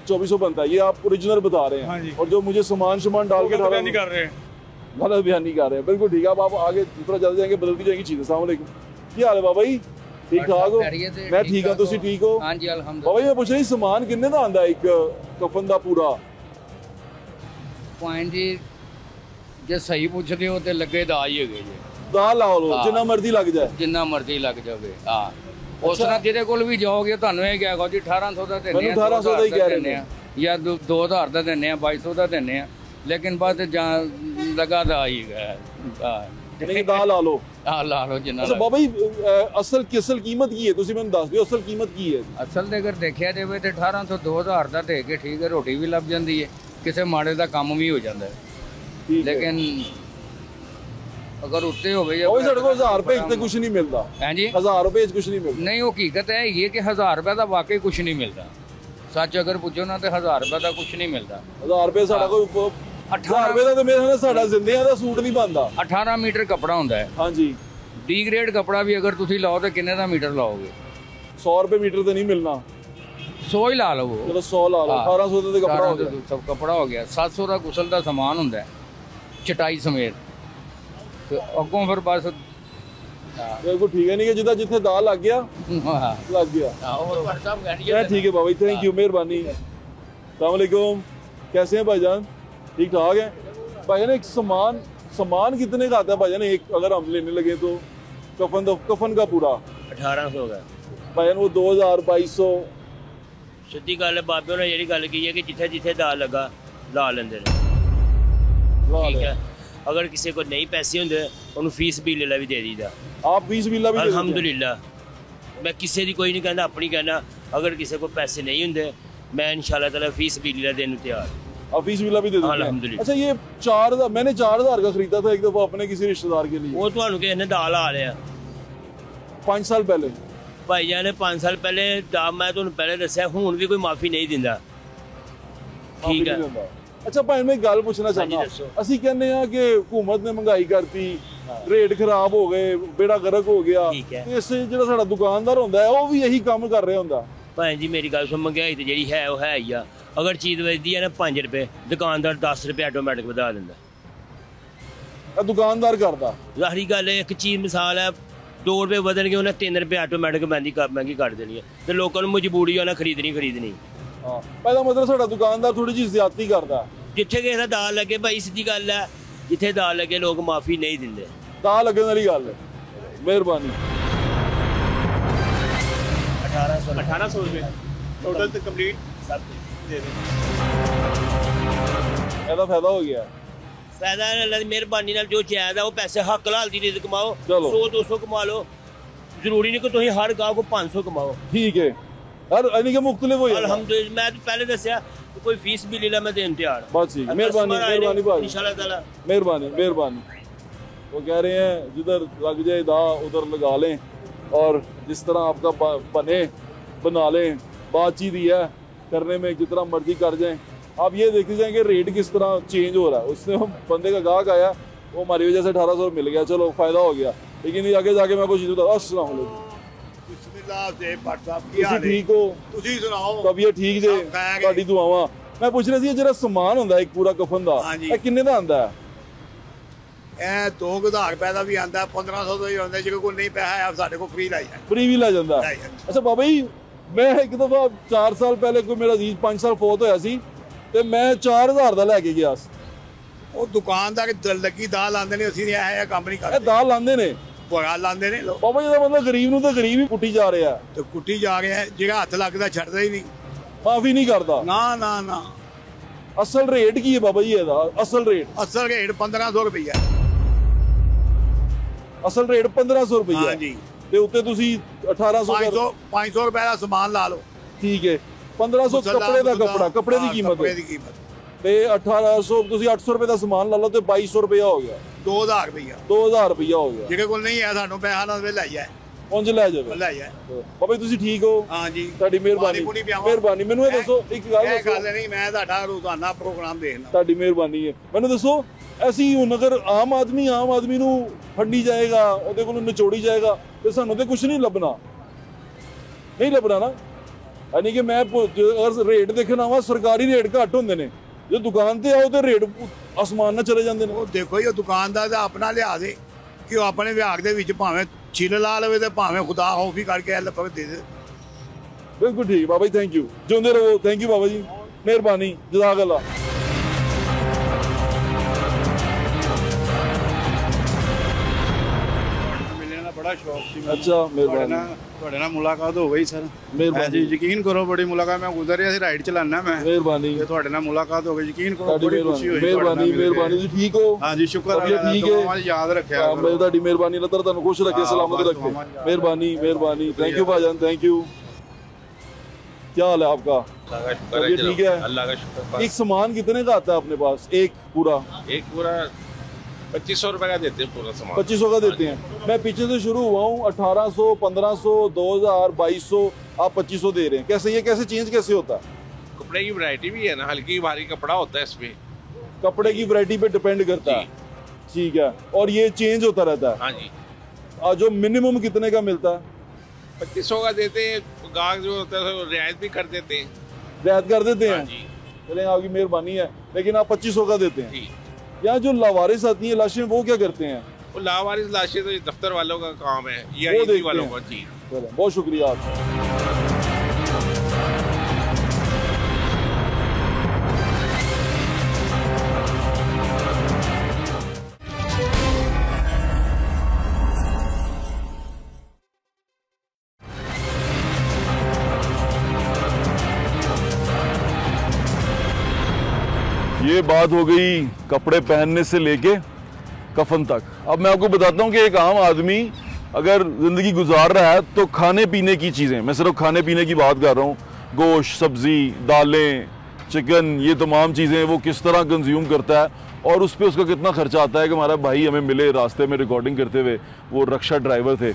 2400 बनता है। ये आप ओरिजिनल बता रहे हैं। हाँ जी। और जो मुझे सामान डाल के बयान नहीं कर रहे हैं। गलत बयान नहीं कर रहे हैं। बिल्कुल ठीक है। अब आप आगे दूसरा चल जाएंगे, बदलती जाएंगी चीजें। अस्सलाम वालेकुम, क्या हाल है बाबा जी? ठीक ठाक हो? मैं ठीक हाँ, तुसी ठीक हो? हाँ जी, अल्हम्दुलिल्लाह। बाबा जी मैं पूछ रही सामान किन्ने दा आंदा एक कफन दा पूरा? पॉइंट जी जे सही पूछदे हो ते लगे दा ही हैगे जी। दा ला लो जिन्ना मर्जी लग जाए। जिन्ना मर्जी लग जावे। हां, ਉਸ ਤਰ੍ਹਾਂ ਜਿਹਦੇ ਕੋਲ ਵੀ ਜਾਓਗੇ ਤੁਹਾਨੂੰ ਇਹ ਕਹੇਗਾ ਜੀ 1800 ਦਾ ਦਿੰਨੇ ਆ, 1800 ਦਾ ਹੀ ਕਹਿ ਰਹੇ ਨੇ ਜਾਂ 2000 ਦਾ ਦਿੰਨੇ ਆ, 2200 ਦਾ ਦਿੰਨੇ ਆ, ਲੇਕਿਨ ਬਾਅਦ ਜਾਂ ਲਗਾ ਦਾ ਹੀ ਹੈ। नहीं दा ला लो। हाँ, ला लो जिन्ना। अच्छा बाबा जी असल कीमत की है? तुसी मैंने दस दियो असल कीमत की है? असल ते अगर देखा जाए तो 1800 2000 ਦਾ ਦੇ ਕੇ ਠੀਕ ਹੈ, ਰੋਟੀ ਵੀ ਲੱਭ ਜਾਂਦੀ ਹੈ, ਕਿਸੇ ਮਾੜੇ ਦਾ ਕੰਮ ਵੀ ਹੋ ਜਾਂਦਾ ਹੈ। ਲੇਕਿਨ अगर उत्ते हो गई ਉਹ ਸਾਡੇ ਕੋਲ 1000 ਰੁਪਏ ਤੇ ਕੁਝ ਨਹੀਂ ਮਿਲਦਾ। हैं जी, 1000 ਰੁਪਏ ਚ ਕੁਝ ਨਹੀਂ ਮਿਲਦਾ। नहीं वो हकीकत है ये कि 1000 रुपये का वाकई कुछ नहीं मिलता। सच अगर पूछो ना तो 1000 रुपये का कुछ नहीं मिलता। 1000 ਰੁਪਏ ਸਾਡਾ ਕੋਈ 18 ਰੁਪਏ ਦਾ ਤੇ ਮੇਰੇ ਨਾਲ ਸਾਡਾ ਜ਼ਿੰਦਿਆਂ ਦਾ ਸੂਟ ਨਹੀਂ ਬਣਦਾ। 18 मीटर कपड़ा ਹੁੰਦਾ ਹੈ। ਹਾਂਜੀ। डी ग्रेड कपड़ा भी अगर ਤੁਸੀਂ ਲਾਓ ਤਾਂ ਕਿੰਨੇ ਦਾ ਮੀਟਰ ਲਾਓਗੇ? 100 ਰੁਪਏ ਮੀਟਰ ਤੇ ਨਹੀਂ ਮਿਲਣਾ। 100 ਹੀ ਲਾ ਲਵੋ। ਚਲੋ 100 ਲਾ ਲਓ। 1800 ਦਾ ਤੇ ਕਪੜਾ ਹੋ ਗਿਆ। ਸਭ ਕਪੜਾ ਹੋ ਗਿਆ। 700 ਦਾ ਗੁਸਲ ਦਾ ਸਮਾਨ ਹੁੰਦਾ ਹੈ, ਚਟਾਈ ਸਮੇਤ। ਤੇ ਅੱਗੋਂ ਫਿਰ ਬਸ ਬਿਲਕੁਲ ਠੀਕ ਹੈ। ਨਹੀਂ ਕਿ ਜਿੱਦਾਂ ਜਿੱਥੇ ਦਾ ਲੱਗ ਗਿਆ ਲੱਗ ਗਿਆ। ਹੋਰ WhatsApp ठीक है बाबा, थैंक यू, मेहरबानी। अस्सलाम वालेकुम, कैसे हैं भाईजान? ठीक ठाक है भाईजान। एक सामान कितने का आता है भाईजान एक, अगर हम लेने लगे तो? कफन का पूरा 1800 का भाईजान, वो 2000 2200। सिद्धी गल है, बाबे ने जी गल की है कि जिथे जिथे दाल लगा ला लेंगे। ठीक है, अगर किसी को नहीं पैसे होंगे उन्होंने फीस बिल भी दे दीदा। आप फीस बिल भी? अल्हम्दुलिल्लाह, मैं किसी की कोई नहीं कहना, अपनी कहना। अगर किसी को पैसे नहीं होंगे मैं इंशाल्लाह ताला फीस बिल देने तैयार। आप फीस बिल भी दे देते? अल्हम्दुलिल्लाह। अच्छा, ये 4000 मैंने 4000 का खरीदा था एक दफा अपने किसी रिश्तेदार के लिए। वो तो किसी ने दाल आ लिया 5 साल पहले। भाई जान ने 5 साल पहले दाम मैं तुहानू पहले दस्या, हुण भी कोई माफी नहीं दिंदा। ठीक है। अच्छा भाई, मैं गल पूछना चाहना, ਅਸੀਂ ਕਹਿੰਦੇ ਆ ਕਿ हुकूमत ने महंगाई करती, रेट खराब हो गए, बेड़ा गर्क हो गया, ਤੇ ਇਸ ਜਿਹੜਾ ਸਾਡਾ ਦੁਕਾਨਦਾਰ ਹੁੰਦਾ ਹੈ ਉਹ ਵੀ ਇਹੀ ਕੰਮ ਕਰ ਰਿਹਾ ਹੁੰਦਾ। ਭਾਈ ਜੀ ਮੇਰੀ ਗੱਲ ਸੁਣ, ਮਹਿੰਗਾਈ ਤੇ ਜਿਹੜੀ ਹੈ ਉਹ ਹੈ ਹੀ ਆ। ਅਗਰ ਚੀਜ਼ ਵੇਚਦੀ ਹੈ ਨਾ 5 ਰੁਪਏ, ਦੁਕਾਨਦਾਰ 10 ਰੁਪਏ ਆਟੋਮੈਟਿਕ ਵਧਾ ਦਿੰਦਾ। ਇਹ ਦੁਕਾਨਦਾਰ ਕਰਦਾ। ਜ਼ਾਹਰੀ ਗੱਲ ਹੈ, ਇੱਕ ਚੀਜ਼ ਮਿਸਾਲ ਹੈ 2 ਰੁਪਏ ਵਧਣਗੇ ਉਹਨੇ 3 ਰੁਪਏ ਆਟੋਮੈਟਿਕ ਮਹਿੰਗੀ ਕਰ ਦੇਣੀ ਹੈ, ਤੇ ਲੋਕਾਂ ਨੂੰ ਮਜਬੂਰੀ ਉਹਨਾਂ ਖਰੀਦਣੀ। ਹਾਂ, ਪਹਿਲਾ ਮਤਲਬ ਸਾਡਾ ਦੁਕਾਨਦਾਰ ਥੋੜੀ ਜਿਹੀ ਜ਼ਿਆਦਤੀ ਕਰਦਾ। ਜਿੱਥੇ ਕਿਸੇ ਦਾ ਦਾਲ ਲੱਗੇ ਭਾਈ, ਸਿੱਧੀ ਗੱਲ ਹੈ, ਜਿੱਥੇ ਦਾਲ ਲੱਗੇ ਲੋਕ ਮਾਫੀ ਨਹੀਂ ਦਿੰਦੇ। ਦਾਲ ਲੱਗਣ ਵਾਲੀ ਗੱਲ ਹੈ। ਮਿਹਰਬਾਨੀ। 1800 रुपये टोटल तो कंप्लीट सब दे दें। ਇਹਦਾ ਫਾਇਦਾ ਹੋ ਗਿਆ। फायदा अल्लाह की मेहरबानी नाल जो जायज़ है वो पैसे हक हलाल दी रिज़्क कमाओ। 100-200 कमा लो, जरूरी नहीं कि तुम हर गाँव को 500 कमाओ। ठीक है, हर यानी कि मुख्तलिफ हो जाएगा। अल्हम्दुलिल्लाह, मैं तो पहले दस्या कोई फीस भी ले ला, मैं देने तैयार। बस ठीक, मेहरबानी भाई, इंशाल्लाह ताला मेहरबानी। वो कह रहे हैं जिधर लग जाए दा उधर लगा लें, और जिस तरह आपका बना लें। बातचीत ही है, करने में जितना मर्जी कर जाएं। आप ये देखते जाएंगे रेट किस तरह चेंज हो रहा है। उसने बंदे का गाहक आया, वो हमारी वजह से 1800 मिल गया, चलो फायदा हो गया। लेकिन आगे जाके मैं कुछ अस्सलाम वालेकुम। ठीक हो? तबीयत ठीक जे? ਤੁਹਾਡੀ ਦੁਆਵਾਂ। मैं पूछ रहा ਸੀ ਜਿਹੜਾ ਸਮਾਨ ਹੁੰਦਾ ਇੱਕ ਪੂਰਾ ਕਫਨ ਦਾ, ਇਹ ਕਿੰਨੇ ਦਾ ਆਂਦਾ ਹੈ? ਇਹ 2000 ਰੁਪਏ ਦਾ ਵੀ ਆਂਦਾ, 1500 ਦਾ ਵੀ ਆਂਦਾ। ਜੇ ਕੋਈ ਨਹੀਂ ਪੈਸਾ ਹੈ ਸਾਡੇ ਕੋਲ ਫ੍ਰੀ ਲੈ ਜਾਂਦਾ। ਫ੍ਰੀ ਵੀ ਲੈ ਜਾਂਦਾ। ਅੱਛਾ ਬਾਬਾ ਜੀ, ਮੈਂ ਇੱਕ ਦਫਾ 4 ਸਾਲ ਪਹਿਲੇ ਕੋਈ ਮੇਰਾ ਅਜ਼ੀਜ਼ 5 ਸਾਲ ਫੌਤ ਹੋਇਆ ਸੀ, ਤੇ ਮੈਂ 4000 ਦਾ ਲੈ ਕੇ ਗਿਆ ਸੀ। ਉਹ ਦੁਕਾਨਦਾਰ ਲੱਗੀ ਦਾਲ ਲਾਉਂਦੇ ਨੇ, ਅਸੀਂ ਇਹ ਕੰਮ ਨਹੀਂ ਕਰਦੇ। ਇਹ ਦਾਲ ਲਾਉਂਦੇ ਨੇ, ਬੜਾ ਲਾਉਂਦੇ ਨੇ ਲੋਕ। ਬਾਬਾ ਜੀ ਦਾ ਮਤਲਬ ਗਰੀਬ ਨੂੰ ਤਾਂ ਗਰੀਬ ਹੀ ਕੁੱਟੀ ਜਾ ਰਿਹਾ। ਤੇ ਕੁੱਟੀ ਜਾ ਰਿਹਾ, ਜਿਹੜਾ ਹੱਥ ਲੱਗਦਾ ਛੱਡਦਾ ਹੀ ਨਹੀਂ, ਮਾਫੀ ਨਹੀਂ ਕਰਦਾ। ਨਾ। ਅਸਲ ਰੇਟ ਕੀ ਹੈ ਬਾਬਾ ਜੀ ਇਹਦਾ? ਅਸਲ ਰੇਟ 1500 ਰੁਪਈਆ। ਅਸਲ ਰੇਟ 1500 ਰੁਪਈਆ। ਹਾਂਜੀ। ਤੇ ਉੱਤੇ ਤੁਸੀਂ 1800 500 ਰੁਪਏ ਦਾ ਸਮਾਨ ਲਾ ਲਓ। ਠੀਕ ਹੈ, 1500 ਕੱਪੜੇ ਦਾ ਕੱਪੜੇ ਦੀ ਕੀਮਤ। ਤੇ 1800 ਤੁਸੀਂ 800 ਰੁਪਏ ਦਾ ਸਮਾਨ ਲਾ ਲਓ ਤੇ 2200 ਰੁਪਇਆ ਹੋ ਗਿਆ। 2000 ਰੁਪਈਆ। 2000 ਰੁਪਇਆ ਹੋ ਗਿਆ। ਜਿਹੜੇ ਕੋਲ ਨਹੀਂ ਹੈ ਸਾਨੂੰ ਪੈਸਾ ਨਾ ਦੇ ਲੈ ਜਾਏ। ਉਂਝ ਲੈ ਜਾਵੇ। ਬਾਬਾ ਜੀ ਤੁਸੀਂ ਠੀਕ ਹੋ? ਹਾਂਜੀ, ਤੁਹਾਡੀ ਮਿਹਰਬਾਨੀ। ਮੈਨੂੰ ਇਹ ਦੱਸੋ ਇੱਕ ਗੱਲ ਦੱਸੋ। ਇਹ ਗੱਲ ਨਹੀਂ, ਮੈਂ ਤੁਹਾਡਾ ਰੋਜ਼ਾਨਾ ਪ੍ਰੋਗਰਾਮ ਦੇਖਦਾ। ਤੁਹਾਡੀ ਮਿਹਰਬਾਨੀ ਹੈ। ਮੈਨੂੰ ਦੱਸੋ, ਅਸੀਂ ਹੁਣ ਅਗਰ ਆਮ ਆਦਮੀ ਨੂੰ ਫੜਨੀ ਜਾਏਗਾ, ਉਹਦੇ ਕੋਲੋਂ ਨਿਚੋੜੀ ਜਾਏਗਾ, ਤੇ ਸਾਨੂੰ ਤੇ ਕੁਝ ਨਹੀਂ ਲੱਭਣਾ ਨਾ। यानी कि मैं अगर रेट देखना वा, सरकारी रेट घट होंगे ने, जो दुकान ते आओ तो रेट आसमान ना चले जाते हैं। देखो ये दुकानदार का अपना लिहाज है कि वो अपने विभाग के भावें छिल ला लवे तो भावें खुदा हौफी करके दे दे। बिल्कुल ठीक बाबा जी, थैंक यू, जिंदे रहो। थैंक यू बाबा जी, मेहरबानी, जज़ाक अल्लाह। बड़ा शौक सी। अच्छा, मेहरबानी। ਤੁਹਾਡੇ ਨਾਲ ਮੁਲਾਕਾਤ ਹੋ ਗਈ ਸਰ। ਮਿਹਰਬਾਨੀ ਜੀ, ਯਕੀਨ ਕਰੋ ਬੜੀ ਮੁਲਾਕਾਤ। ਮੈਂ ਗੁਜ਼ਰ ਰਿਹਾ ਸੀ, ਰਾਈਡ ਚਲਾਨਾ ਮੈਂ। ਮਿਹਰਬਾਨੀ। ਤੇ ਤੁਹਾਡੇ ਨਾਲ ਮੁਲਾਕਾਤ ਹੋ ਗਈ, ਯਕੀਨ ਕਰੋ ਬੜੀ ਖੁਸ਼ੀ ਹੋਈ। ਮਿਹਰਬਾਨੀ। ਤੁਸੀਂ ਠੀਕ ਹੋ? ਹਾਂਜੀ, ਸ਼ੁਕਰ ਹੈ। ਠੀਕ ਹੈ, ਯਾਦ ਰੱਖਿਆ। ਮੈਂ ਤੁਹਾਡੀ ਮਿਹਰਬਾਨੀ, ਅੱਲਾਹ ਤਾਲਾ ਤੁਹਾਨੂੰ ਖੁਸ਼ ਰੱਖੇ, सलामत रखे। मेहरबानी। थैंक यू भाईजान, थैंक यू। क्या हाल है आपका? ठीक है, अल्लाह का शुक्र। एक सामान कितने का आता है अपने पास? एक पूरा 2500 रुपए का देते हैं पूरा सामान। 2500 का देते हैं। मैं पीछे से शुरू हुआ हूँ, 1800, 1500, 2000, 2200, आप 2500 दे रहे हैं। कैसे ये चेंज कैसे होता है? कपड़े की वैरायटी भी है ना, हल्की भारी कपड़ा होता है इसमें। कपड़े की वैरायटी पे डिपेंड करता है। ठीक है, और ये चेंज होता रहता है। हाँ जी। और जो मिनिमम कितने का मिलता है? 2500 का देते हैं। गाहक जो होता है रियायत भी कर देते हैं। रियायत कर देते हैं? चलें, आपकी मेहरबानी है। लेकिन आप 2500 का देते हैं। यहाँ जो लावारिस आती हैं लाशें, वो क्या करते हैं? वो लावारिस लाशें तो दफ्तर वालों का काम है या ईदी वालों का। जी, बहुत शुक्रिया आपका। ये बात हो गई कपड़े पहनने से लेके कफन तक। अब मैं आपको बताता हूँ कि एक आम आदमी अगर ज़िंदगी गुजार रहा है तो खाने पीने की चीज़ें, मैं सिर्फ खाने पीने की बात कर रहा हूँ, गोश्त, सब्ज़ी, दालें, चिकन, ये तमाम चीज़ें वो किस तरह कंज्यूम करता है और उस पर उसका कितना खर्चा आता है। कि हमारा भाई हमें मिले रास्ते में रिकॉर्डिंग करते हुए, वो रक्षा ड्राइवर थे,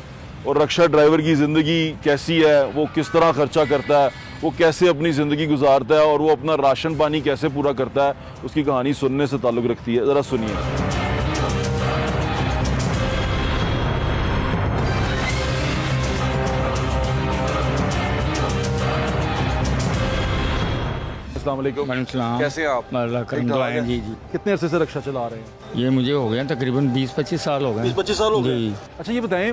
और रक्षा ड्राइवर की ज़िंदगी कैसी है, वो किस तरह खर्चा करता है, वो कैसे अपनी ज़िंदगी गुजारता है और वो अपना राशन पानी कैसे पूरा करता है, उसकी कहानी सुनने से ताल्लुक़ रखती है। ज़रा सुनिए। अस्सलाम। कैसे हैं आप? अल्लाह करम दुआ है। जी जी। कितने अरसे से रक्षा चला रहे हैं? ये मुझे हो गए तकरीबन 20-25 साल हो गए। 20-25 साल हो गए। अच्छा ये बताएं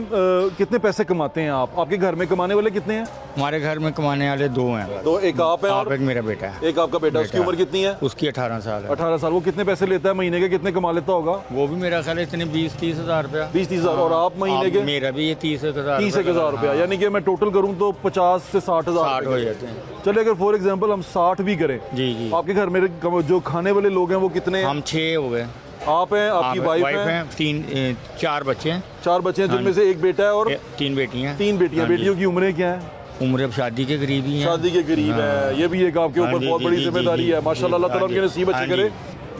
कितने पैसे कमाते हैं आप? आपके घर में कमाने वाले कितने हैं? हमारे घर में कमाने वाले 2 हैं। दो, एक आप है और एक मेरा बेटा है। एक आपका बेटा। उसकी उम्र कितनी है? उसकी 18 साल है। 18 साल। वो कितने पैसे लेता है महीने के? कितने कमा लेता होगा? वो भी मेरा ख्याल है इतने 20-30 हज़ार रुपया। 20-30 हज़ार। और आप महीने के? मेरा भी ये 30,000 रुपया। यानी कि मैं टोटल करूँ तो 50 से 60 हज़ार हो जाते हैं। चले अगर फॉर एग्जाम्पल हम 60 भी करें। जी जी। आपके घर में जो खाने वाले लोग हैं वो कितने हैं? हम 6 हो गए। आप हैं, आपकी वाइफ है, 4 बच्चे हैं। 4 बच्चे हैं जिनमें से एक बेटा है और 3 बेटियां। 3 बेटियां। बेटियों की उम्रें क्या है? उम्र अब शादी के करीब ही है। शादी के करीब है। ये भी एक आपके ऊपर बहुत बड़ी जिम्मेदारी है। माशाल्लाह, अल्लाह ताला उनके नसीब अच्छे करे।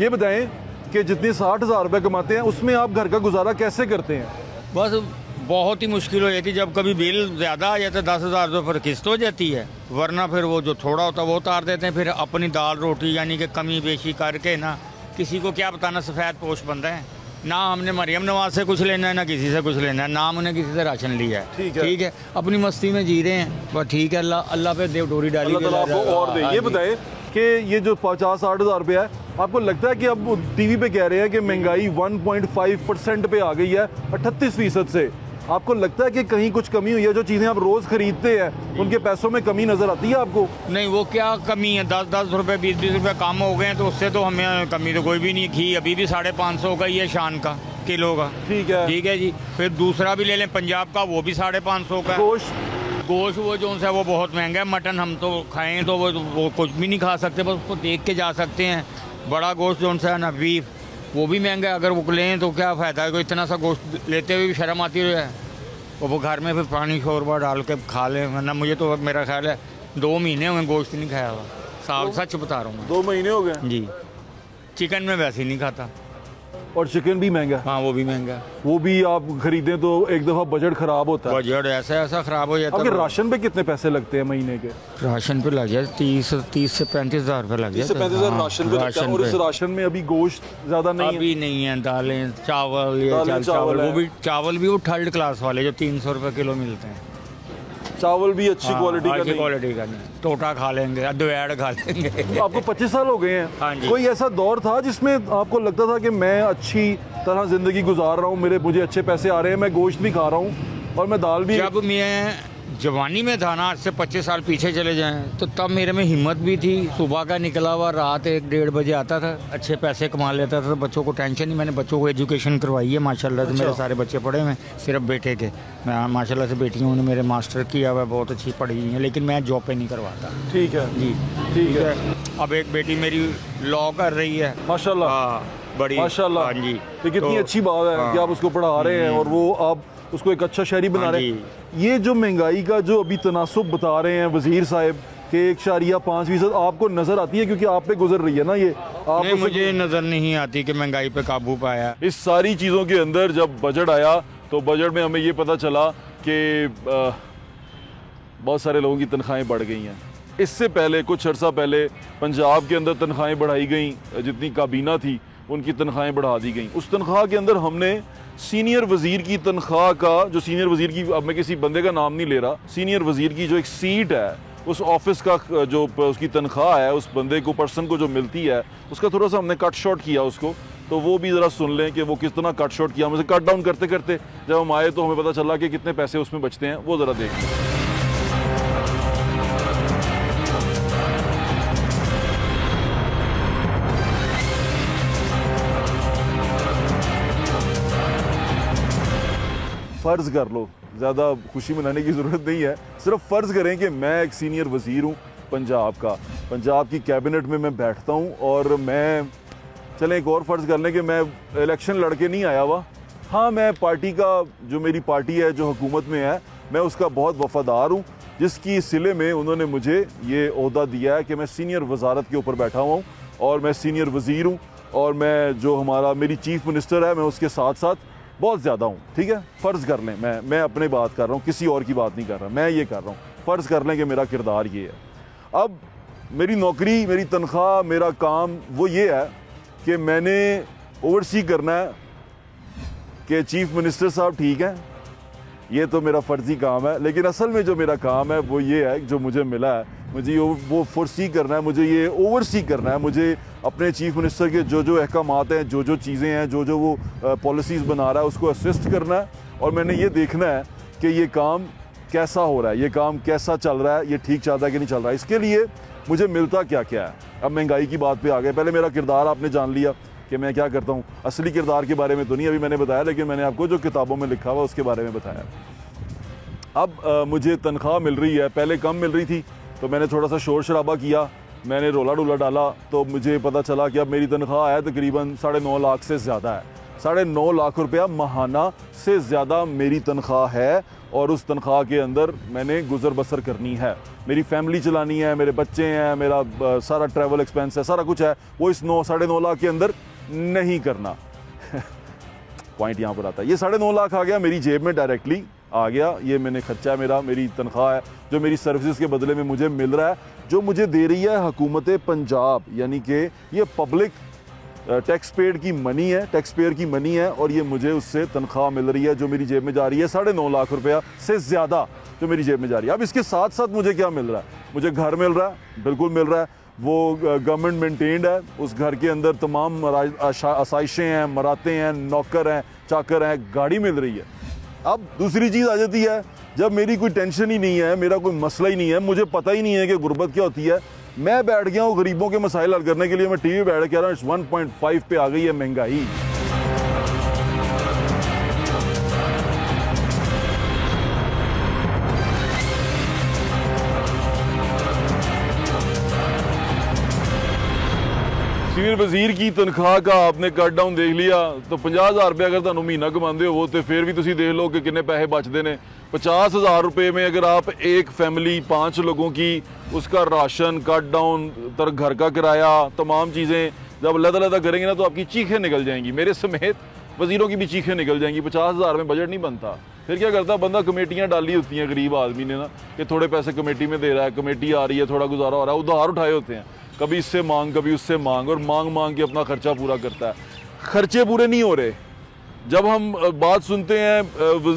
ये बताएं कि जितने 60 हज़ार रुपये कमाते हैं उसमें आप घर का गुजारा कैसे करते हैं? बस बहुत ही मुश्किल हो जाती। जब कभी बिल ज़्यादा आ जाता है 10,000 रुपये पर किस्त हो जाती है, वरना फिर वो जो थोड़ा होता है वो उतार देते हैं। फिर अपनी दाल रोटी यानी कि कमी बेशी करके ना, किसी को क्या बताना सफ़ेद पोश बंदा है ना। हमने मरियम नवाज से कुछ लेना है ना किसी से कुछ लेना है, ना हमने किसी से राशन लिया है। ठीक है, अपनी मस्ती में जी रहे हैं बस। ठीक है, अल्लाह पे देव डोरी डाली और दे। ये बताए कि ये जो 50-60 हज़ार रुपया है, आपको लगता है कि अब टीवी पे कह रहे हैं कि महंगाई 1.5% पे आ गई है 38% से, आपको लगता है कि कहीं कुछ कमी हुई है? जो चीज़ें आप रोज़ खरीदते हैं उनके पैसों में कमी नज़र आती है आपको? नहीं, वो क्या कमी है, 10-10 रुपये 20-20 रुपये कम हो गए हैं तो उससे तो हमें कमी तो कोई भी नहीं। घी अभी भी 550 का ही है शान का किलो का। ठीक है जी। फिर दूसरा भी ले लें पंजाब का, वो भी 550 का। गोश्त वो जो है वो बहुत महंगा है। मटन हम तो खाएँ तो वो कुछ भी नहीं खा सकते, बस उसको देख के जा सकते हैं। बड़ा गोश्त जो है ना बीफ, वो भी महंगा है। अगर वो लें तो क्या फ़ायदा है, कोई इतना सा गोश्त लेते हुए भी शर्म आती है। वो घर में फिर पानी शोरबा डाल के खा लें, वरना मुझे तो मेरा ख्याल है 2 महीने हुए गोश्त नहीं खाया हुआ। साल सच बता रहा हूँ। 2 महीने हो गए जी। चिकन में वैसे ही नहीं खाता। और चिकन भी महंगा? हाँ, वो भी महंगा। वो भी आप खरीदें तो एक दफ़ा बजट ख़राब होता है। बजट ऐसा ख़राब हो जाता है। आपके राशन पे कितने पैसे लगते हैं महीने के? राशन पे लग जाए 30 से 35 हज़ार रुपये लग जाए। 30 से 35 हज़ार राशन पे लगता है। और इस राशन में अभी गोश्त ज़्यादा नहीं है? अभी नहीं है। दालें, चावल, वो भी चावल भी वो 3rd क्लास वाले जो 300 रुपये किलो मिलते हैं। चावल भी अच्छी क्वालिटी का नहीं। टोटा खा लेंगे, अद्वैड़ खा लेंगे। आपको 25 साल हो गए हैं। हाँ जी। कोई ऐसा दौर था जिसमें आपको लगता था कि मैं अच्छी तरह जिंदगी गुजार रहा हूँ, मुझे अच्छे पैसे आ रहे हैं, मैं गोश्त भी खा रहा हूँ और मैं दाल भी? जब मैं जवानी में था ना, आज से 25 साल पीछे चले जाएं, तो तब मेरे में हिम्मत भी थी। सुबह का निकला हुआ रात 1-1.5 बजे आता था, अच्छे पैसे कमा लेता था। बच्चों को टेंशन नहीं। मैंने बच्चों को एजुकेशन करवाई है माशाल्लाह से। मेरे सारे बच्चे पढ़े हुए, सिर्फ बेटे के। मैं माशाल्लाह से बेटियों ने मेरे मास्टर किया हुआ, बहुत अच्छी पढ़ी हुई है, लेकिन मैं जॉब पे नहीं करवाता। ठीक है जी, ठीक है। अब एक बेटी मेरी लॉ कर रही है माशाल्लाह, बड़ी माशाल्लाह। हाँ जी, तो कितनी अच्छी बात है कि आप उसको पढ़ा रहे हैं और वो आप उसको एक अच्छा शहरी बना रहे हैं। ये जो महंगाई का जो अभी तनासुब बता रहे हैं वजीर साहब के 1.5% आपको नजर आती है? क्योंकि आप पे गुजर रही है ना ये। नहीं, मुझे नजर नहीं आती कि महंगाई पे काबू पाया। इस सारी चीज़ों के अंदर जब बजट आया तो बजट में हमें ये पता चला कि बहुत सारे लोगों की तनख्वाहें बढ़ गई हैं। इससे पहले कुछ अर्सा पहले पंजाब के अंदर तनख्वाहें बढ़ाई गई, जितनी काबीना थी उनकी तनख्वाहें बढ़ा दी गई। उस तनख्वाह के अंदर हमने सीनियर वज़ीर की तनख्वाह का, जो सीनियर वज़ीर की, अब मैं किसी बंदे का नाम नहीं ले रहा, सीनियर वज़ीर की जो एक सीट है उस ऑफिस का जो उसकी तनख्वाह है, उस बंदे को, पर्सन को जो मिलती है, उसका थोड़ा सा हमने कट शॉर्ट किया उसको। तो वो भी ज़रा सुन लें कि वो किस तरह कट शॉर्ट किया। हमसे कट डाउन करते करते जब हम आए तो हमें पता चला कि कितने पैसे उसमें बचते हैं, वो ज़रा देख लें। फ़र्ज़ कर लो, ज़्यादा खुशी मनाने की ज़रूरत नहीं है, सिर्फ फ़र्ज़ करें कि मैं एक सीनियर वज़ीर हूँ पंजाब का, पंजाब की कैबिनेट में मैं बैठता हूँ और मैं चलें एक और फ़र्ज़ कर लें कि मैं इलेक्शन लड़के नहीं आया हुआ। हाँ, मैं पार्टी का, जो मेरी पार्टी है जो हुकूमत में है, मैं उसका बहुत वफ़ादार हूँ, जिसकी सिले में उन्होंने मुझे ये ओहदा दिया है कि मैं सीनियर वजारत के ऊपर बैठा हुआ हूँ और मैं सीनियर वज़ीर हूँ और मैं जो हमारा मेरी चीफ मिनिस्टर है मैं उसके साथ साथ बहुत ज़्यादा हूँ। ठीक है, फ़र्ज़ कर लें, मैं अपनी बात कर रहा हूँ, किसी और की बात नहीं कर रहा, मैं ये कर रहा हूँ, फ़र्ज़ कर लें कि मेरा किरदार ये है। अब मेरी नौकरी, मेरी तनख्वाह, मेरा काम वो ये है कि मैंने ओवरसी करना है कि चीफ मिनिस्टर साहब ठीक हैं, ये तो मेरा फ़र्ज़ी काम है, लेकिन असल में जो मेरा काम है वो ये है, जो मुझे मिला है, मुझे वो फोरसी करना है, मुझे ये ओवरसी करना है, मुझे अपने चीफ मिनिस्टर के जो अहकामात हैं, जो चीज़ें हैं, जो वो पॉलिसीज़ बना रहा है उसको असिस्ट करना है और मैंने ये देखना है कि ये काम कैसा हो रहा है, ये काम कैसा चल रहा है, ये ठीक चल रहा है कि नहीं चल रहा है। इसके लिए मुझे मिलता क्या क्या है। अब महंगाई की बात पे आ गए। पहले मेरा किरदार आपने जान लिया कि मैं क्या करता हूँ, असली किरदार के बारे में तो नहीं अभी मैंने बताया, लेकिन मैंने आपको जो किताबों में लिखा हुआ उसके बारे में बताया। अब मुझे तनख्वाह मिल रही है, पहले कम मिल रही थी तो मैंने थोड़ा सा शोर शराबा किया, मैंने रोला डोला डाला, तो मुझे पता चला कि अब मेरी तनख्वाह है तकरीबन 9.5 लाख से ज़्यादा है। 9.5 लाख रुपया माहाना से ज़्यादा मेरी तनख्वाह है और उस तनख्वाह के अंदर मैंने गुजर बसर करनी है, मेरी फैमिली चलानी है, मेरे बच्चे हैं, मेरा सारा ट्रैवल एक्सपेंस है, सारा कुछ है, वो इस 9.5 लाख के अंदर नहीं करना। पॉइंट यहाँ पर आता है, ये 9.5 लाख आ गया मेरी जेब में, डायरेक्टली आ गया, ये मैंने खर्चा मेरा, मेरी तनख्वाह है जो मेरी सर्विसेज के बदले में मुझे मिल रहा है, जो मुझे दे रही है हुकूमत पंजाब, यानी कि ये पब्लिक टैक्स पेड की मनी है, टैक्स पेयर की मनी है और ये मुझे उससे तनख्वाह मिल रही है जो मेरी जेब में जा रही है 9.5 लाख रुपया से ज़्यादा जो मेरी जेब में जा रही है। अब इसके साथ साथ मुझे क्या मिल रहा है, मुझे घर मिल रहा है, बिल्कुल मिल रहा है, वो गवर्नमेंट मेंटेन्ड है, उस घर के अंदर तमाम आसाइशें हैं, मराते हैं, नौकर हैं, चाकर हैं, गाड़ी मिल रही है। अब दूसरी चीज़ आ जाती है, जब मेरी कोई टेंशन ही नहीं है, मेरा कोई मसला ही नहीं है, मुझे पता ही नहीं है कि गुर्बत क्या होती है, मैं बैठ गया हूँ गरीबों के मसाइल हल करने के लिए, मैं टीवी बैठ के आ रहा हूँ, 1.5 पे आ गई है महंगाई। सीनियर वजीर की तनख्वाह का आपने कट डाउन देख लिया तो 50,000 रुपये अगर तुम महीना कमाते हो तो फिर भी तुम देख लो कि कितने पैसे बचते हैं। 50,000 रुपये में अगर आप एक फैमिली 5 लोगों की उसका राशन कट डाउन तर घर का किराया तमाम चीज़ें जब अलग-अलग करेंगे ना तो आपकी चीखें निकल जाएंगी, मेरे समेत वजीरों की भी चीखें निकल जाएंगी। 50,000 में बजट नहीं बनता। फिर क्या करता बंदा, कमेटियाँ डाली होती हैं गरीब आदमी ने ना कि थोड़े पैसे कमेटी में दे रहा है, कमेटी आ रही है, थोड़ा गुजारा हो रहा है, उधार उठाए होते हैं, कभी इससे मांग कभी उससे मांग, और मांग मांग के अपना खर्चा पूरा करता है। खर्चे पूरे नहीं हो रहे। जब हम बात सुनते हैं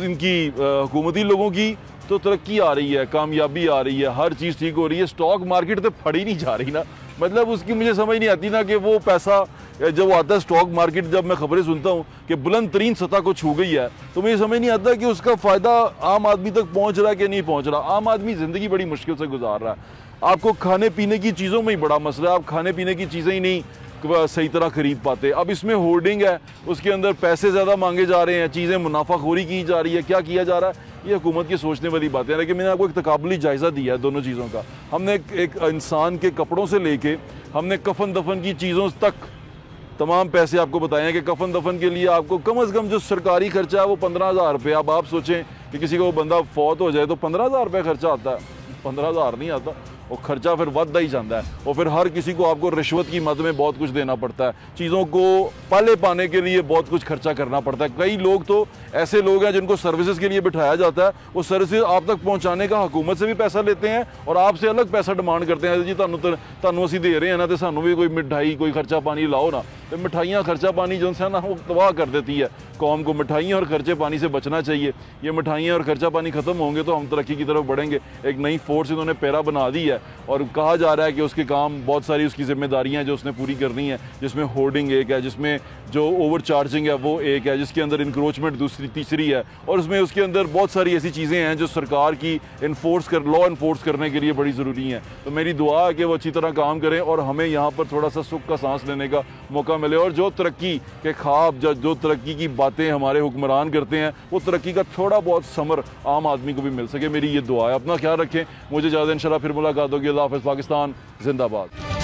इनकी हुकूमती लोगों की तो तरक्की आ रही है, कामयाबी आ रही है, हर चीज़ ठीक हो रही है, स्टॉक मार्केट तो फड़ी नहीं जा रही ना। मतलब उसकी मुझे समझ नहीं आती ना कि वो पैसा जब आता है स्टॉक मार्केट, जब मैं खबरें सुनता हूँ कि बुलंद तरीन सतह को छू गई है तो मुझे समझ नहीं आता कि उसका फ़ायदा आम आदमी तक पहुँच रहा है कि नहीं पहुँच रहा। आम आदमी ज़िंदगी बड़ी मुश्किल से गुजार रहा है। आपको खाने पीने की चीज़ों में ही बड़ा मसला है, आप खाने पीने की चीज़ें ही नहीं सही तरह खरीद पाते। अब इसमें होर्डिंग है, उसके अंदर पैसे ज़्यादा मांगे जा रहे हैं, चीज़ें मुनाफाखोरी की जा रही है, क्या किया जा रहा है, ये हुकूमत की सोचने वाली बातें हैं। लेकिन मैंने आपको एक तकाबली जायज़ा दिया है दोनों चीज़ों का। हमने एक इंसान के कपड़ों से लेके हमने कफन दफन की चीज़ों तक तमाम पैसे आपको बताए हैं कि कफन दफन के लिए आपको कम से कम जो सरकारी खर्चा है वो 15,000 रुपये। अब आप सोचें कि किसी को बंदा फौत हो जाए तो 15,000 रुपये खर्चा आता है, 15,000 नहीं आता, वो खर्चा फिर बढ़ता ही जाता है। और फिर हर किसी को आपको रिश्वत की मद में बहुत कुछ देना पड़ता है, चीज़ों को पाले पाने के लिए बहुत कुछ खर्चा करना पड़ता है। कई लोग तो ऐसे लोग हैं जिनको सर्विसेज के लिए बिठाया जाता है, वो सर्विसेज आप तक पहुंचाने का हुकूमत से भी पैसा लेते हैं और आपसे अलग पैसा डिमांड करते हैं, जी तुहानू असीं दे रहे हैं ना तो सानू भी कोई मिठाई कोई खर्चा पानी लाओ ना। तो मिठाइयाँ खर्चा पानी जो है ना वो तबाह कर देती है कौम को। मिठाइयाँ और खर्चे पानी से बचना चाहिए। ये मिठाइयाँ और खर्चा पानी ख़त्म होंगे तो हम तरक्की की तरफ बढ़ेंगे। एक नई फोर्स इन्होंने पैरा बना दी है और कहा जा रहा है कि उसके काम बहुत सारी उसकी जिम्मेदारियां हैं जो उसने पूरी करनी है, जिसमें होर्डिंग एक है, जिसमें जो ओवर चार्जिंग है वो एक है, जिसके अंदर इंक्रोचमेंट दूसरी तीसरी है, और उसमें उसके अंदर बहुत सारी ऐसी चीज़ें हैं जो सरकार की लॉ इन्फोर्स करने के लिए बड़ी ज़रूरी हैं। तो मेरी दुआ है कि वो अच्छी तरह काम करें और हमें यहाँ पर थोड़ा सा सुख का सांस लेने का मौका मिले और जो तरक्की के ख्वाब जो तरक्की की बातें हमारे हुक्मरान करते हैं वो तरक्की का थोड़ा बहुत समर आम आदमी को भी मिल सके। मेरी ये दुआ है। अपना ख्याल रखें। मुझे ज़्यादा इंशाल्लाह फिर मुलाकात होगी। अल्लाह हाफ़िज़। पाकिस्तान जिंदाबाद।